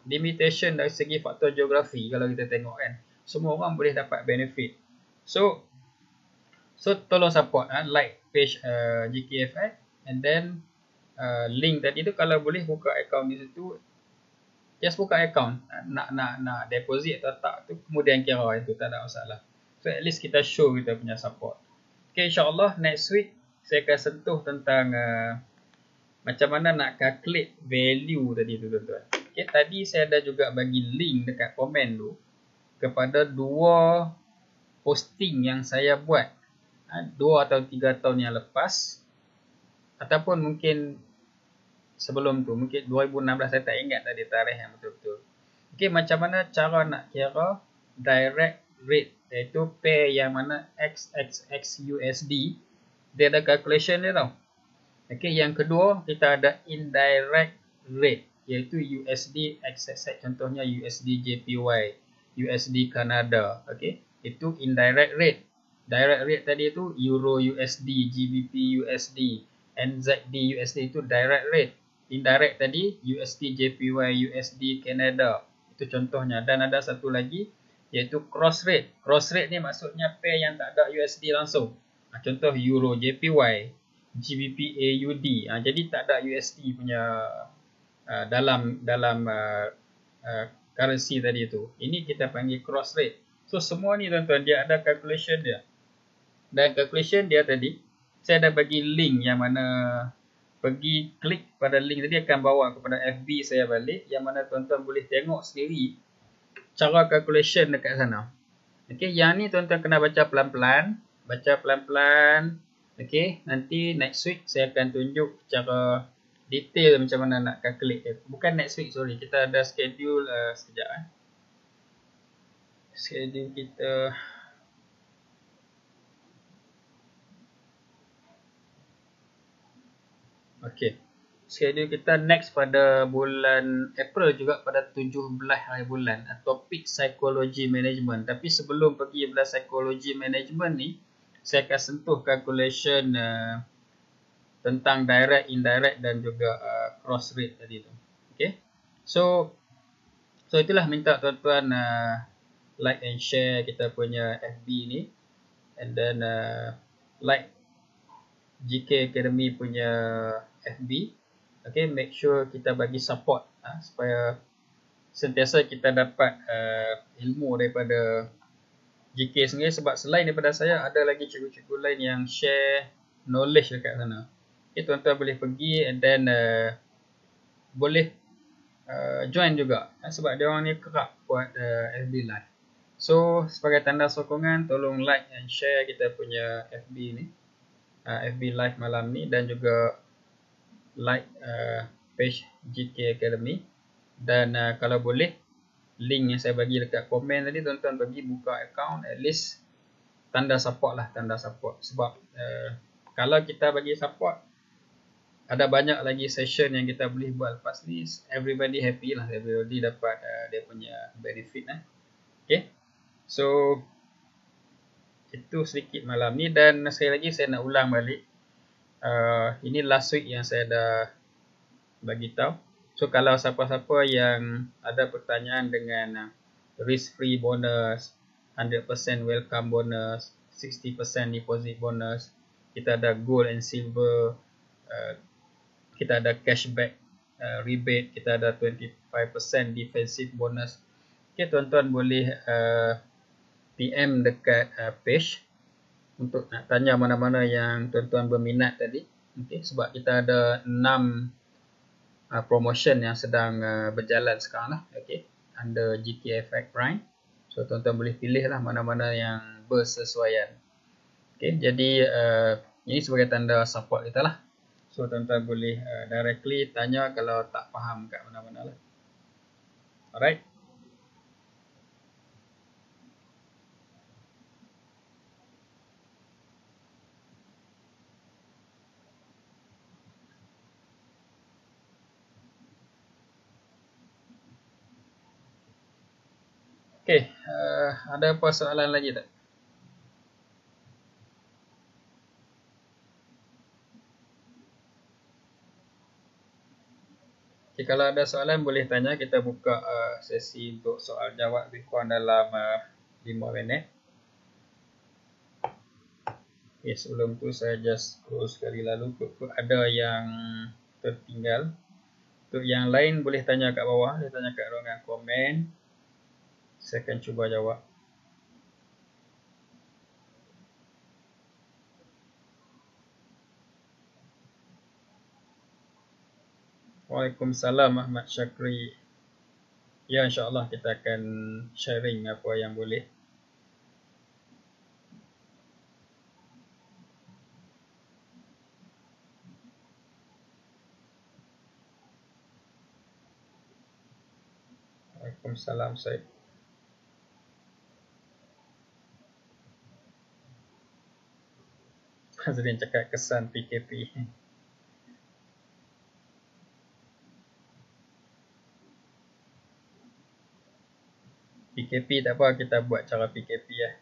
Speaker 1: limitation dari segi faktor geografi. Kalau kita tengok kan, semua orang boleh dapat benefit. So tolong support, like page GKFX, and then link tadi tu kalau boleh buka account di situ. Just buka account, nak deposit atau tak tu kemudian kira, itu tak ada masalah. So at least kita show kita punya support. Okay, insyaAllah next week saya akan sentuh tentang macam mana nak calculate value tadi tu tuan-tuan. Okay, tadi saya ada juga bagi link dekat komen tu kepada 2 posting yang saya buat 2 atau 3 tahun yang lepas, ataupun mungkin sebelum tu, mungkin 2016, saya tak ingat tadi tarikh yang betul-betul. Okay, macam mana cara nak kira direct rate, iaitu pair yang mana XXX USD, dia ada calculation dia tau. Okay, yang kedua kita ada indirect rate, iaitu USD XXX, contohnya USD JPY, USD Kanada. Okay, itu indirect rate. Direct rate tadi tu Euro USD, GBP USD, NZD USD, itu direct rate. Indirect tadi USD JPY, USD Kanada, itu contohnya. Dan ada satu lagi iaitu cross rate. Cross rate ni maksudnya pair yang tak ada USD langsung. Contoh Euro JPY, GBP AUD. Jadi tak ada USD punya dalam currency tadi tu. Ini kita panggil cross rate. So semua ni tuan-tuan dia ada calculation dia. Dan calculation dia tadi saya ada bagi link yang mana pergi klik pada link tadi akan bawa kepada FB saya balik, yang mana tuan-tuan boleh tengok sendiri cara calculation dekat sana. Okey, yang ni tuan-tuan kena baca pelan-pelan, okey, nanti next week saya akan tunjuk cara detail macam mana nak calculate. Bukan next week, sorry, kita ada schedule sekejap schedule kita. Okey, schedule kita next pada bulan April juga, pada 17 hari bulan, topik psikologi management. Tapi sebelum pergi pada psikologi management ni, saya akan sentuh calculation tentang direct, indirect dan juga cross rate tadi tu. Okay. So itulah, minta tuan-tuan like and share kita punya FB ni, and then like GK Academy punya FB. Okay, make sure kita bagi support supaya sentiasa kita dapat ilmu daripada GK sendiri. Sebab selain daripada saya, ada lagi cikgu-cikgu lain yang share knowledge dekat sana. Okay, tuan-tuan boleh pergi and then boleh join juga, sebab dia orang ni kerap buat FB live. So sebagai tanda sokongan, tolong like and share kita punya FB ni, FB live malam ni, dan juga like page GK Academy. Dan kalau boleh, link yang saya bagi dekat komen tadi, tuan-tuan pergi buka account, at least tanda support lah, tanda support. Sebab kalau kita bagi support, ada banyak lagi session yang kita boleh buat lepas ni. Everybody happy lah, everybody dapat dia punya benefit lah. Okay, so itu sedikit malam ni. Dan sekali lagi saya nak ulang balik, ini last week yang saya dah bagi tahu. So kalau siapa-siapa yang ada pertanyaan dengan risk free bonus, 100% welcome bonus, 60% deposit bonus, kita ada gold and silver, kita ada cashback rebate, kita ada 25% defensive bonus. Okay, tuan-tuan boleh PM dekat page untuk nak tanya mana-mana yang tuan-tuan berminat tadi. Okay, sebab kita ada 6 promotion yang sedang berjalan sekarang lah. Okay, under GK Effect Prime. So tuan-tuan boleh pilih lah mana-mana yang bersesuaian. Okay, jadi ini sebagai tanda support kita lah. So tuan-tuan boleh directly tanya kalau tak faham kat mana-mana lah. Alright. Okay, ada apa soalan lagi tak? Okay, kalau ada soalan boleh tanya. Kita buka sesi untuk soal jawab lebih kurang dalam 5 minit. Okay, sebelum tu saya just close sekali lalu. Ada yang tertinggal. Untuk yang lain boleh tanya kat bawah, boleh tanya kat ruangan komen. Saya akan cuba jawab. Waalaikumsalam Ahmad Syakri. Ya, insyaAllah kita akan sharing apa yang boleh. Waalaikumsalam Syed. Hazrin cakap kesan PKP. PKP tak apa, kita buat cara PKP lah.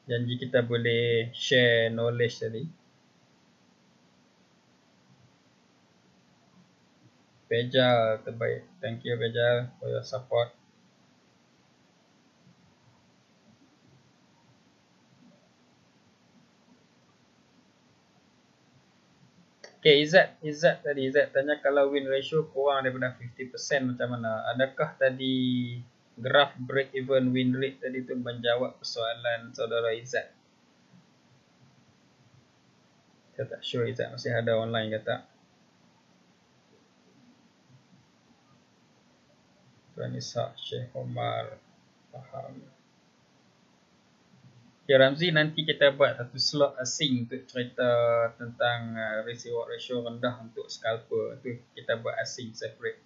Speaker 1: Janji kita boleh share knowledge tadi. Bejal terbaik. Thank you Bejal for your support. Okay, Izzat tadi. Izzat tanya kalau win ratio kurang daripada 50% macam mana? Adakah tadi graf break even win rate tadi tu menjawab persoalan saudara Izzat? Saya tak sure Izzat masih ada online ke tak. Tuan Ishak, Syekh Omar, faham. Okay, Ramzi, nanti kita buat satu slot asing untuk cerita tentang risk reward ratio rendah untuk scalper. Tu kita buat asing separate.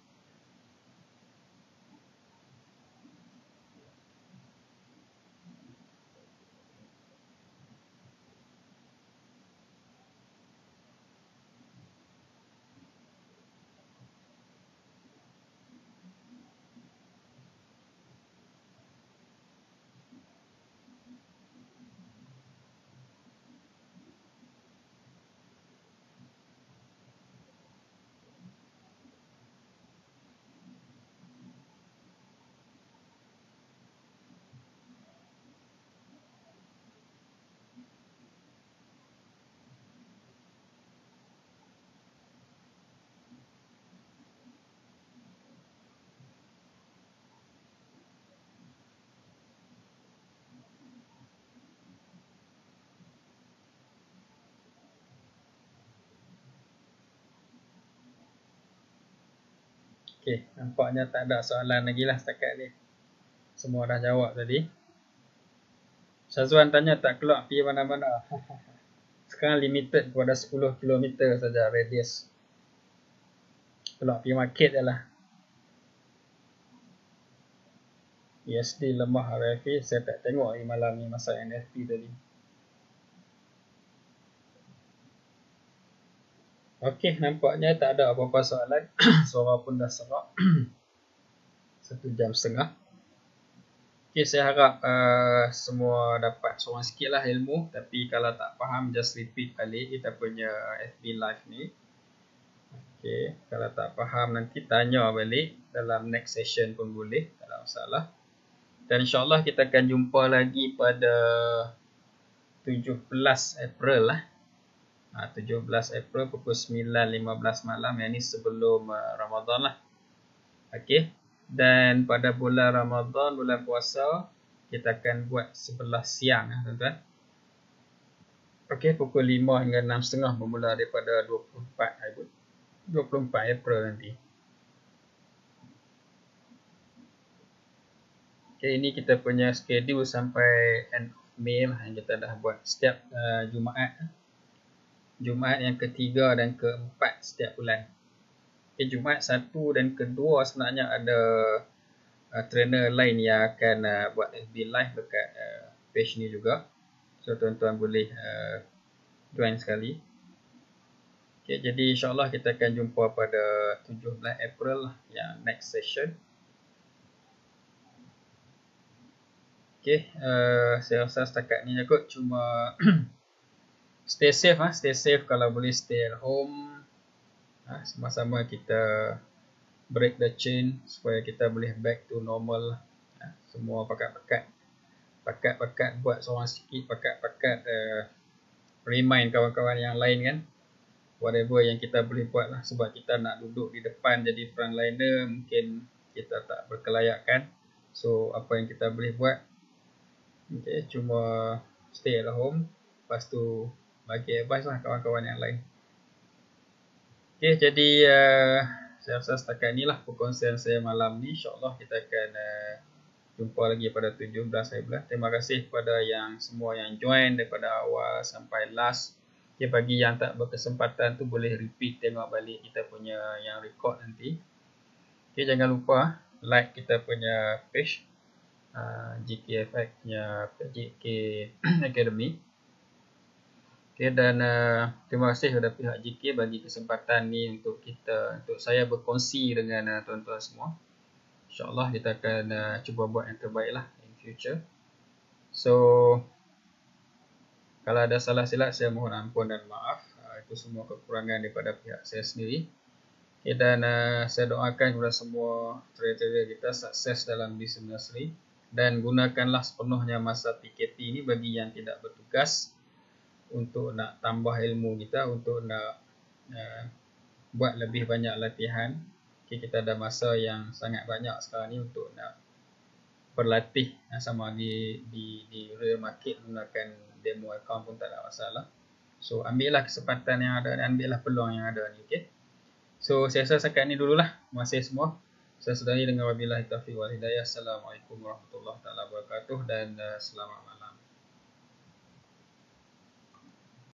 Speaker 1: Okey, nampaknya tak ada soalan lagi lah setakat ni. Semua dah jawab tadi. Syazwan tanya tak keluar pergi mana-mana. Sekarang limited kepada 10 km saja radius. Keluar pergi market je lah. USD lemah RFA, saya tak tengok ni malam ni masa NFP tadi. Okey, nampaknya tak ada apa-apa soalan. Suara pun dah serak. 1 jam setengah. Okey, saya harap semua dapat seorang sikit lah ilmu. Tapi kalau tak faham, just repeat balik kita punya FB live ni. Okey, kalau tak faham nanti tanya balik dalam next session pun boleh. Tak ada masalah. Dan insyaAllah kita akan jumpa lagi pada 17 April lah. 17 April pukul 9.15 malam. Yang ni sebelum Ramadan lah. Okey. Dan pada bulan Ramadan, bulan puasa, kita akan buat 11 siang lah tuan-tuan. Okey, pukul 5 hingga 6.30 bermula daripada 24 April nanti. Okay, ini kita punya schedule sampai end of May lah yang kita dah buat setiap Jumaat. Jumaat yang ketiga dan keempat setiap bulan. Okay, Jumaat 1 dan kedua sebenarnya ada trainer lain yang akan buat FB live dekat page ni juga. So tuan-tuan boleh join sekali. Okay, jadi insyaAllah kita akan jumpa pada 17 April lah yang next session. Okay, saya rasa setakat ni je kot. Cuma stay safe lah. Stay safe, kalau boleh stay at home. Sama-sama kita break the chain supaya kita boleh back to normal lah. Semua pakat-pakat buat seorang sikit. Pakat-pakat remind kawan-kawan yang lain kan. Whatever yang kita boleh buat lah. Sebab kita nak duduk di depan jadi frontliner, mungkin kita tak berkelayakan. So apa yang kita boleh buat, okay, cuma stay at home. Lepas tu bagi advice lah kawan-kawan yang lain. Okay, jadi saya rasa setakat ni lah perkongsian saya malam ni. InsyaAllah kita akan jumpa lagi pada 17 April. Terima kasih kepada yang semua yang join daripada awal sampai last. Okay, bagi yang tak berkesempatan tu boleh repeat tengok balik kita punya yang record nanti. Okay, jangan lupa like kita punya page GKFX nya GK Academy. Okay, dan terima kasih kepada pihak GK bagi kesempatan ni untuk saya berkongsi dengan tuan-tuan semua. InsyaAllah kita akan cuba buat yang terbaik lah in future. So kalau ada salah silap saya mohon ampun dan maaf. Itu semua kekurangan daripada pihak saya sendiri. Okay, dan saya doakan kepada semua trader-trader kita sukses dalam business ni. Dan gunakanlah sepenuhnya masa PKP ni bagi yang tidak bertugas untuk nak tambah ilmu kita, untuk nak buat lebih banyak latihan. Okay, kita ada masa yang sangat banyak sekarang ni untuk nak berlatih sama di real market menggunakan demo account pun tak ada masalah. So ambillah kesempatan yang ada dan ambillah peluang yang ada ni. Okay? So saya rasa setakat ni dululah. Terima kasih semua. Saya sudahi dengan wabillahi taufiq wal hidayah. Assalamualaikum warahmatullahi wabarakatuh dan selamat malam.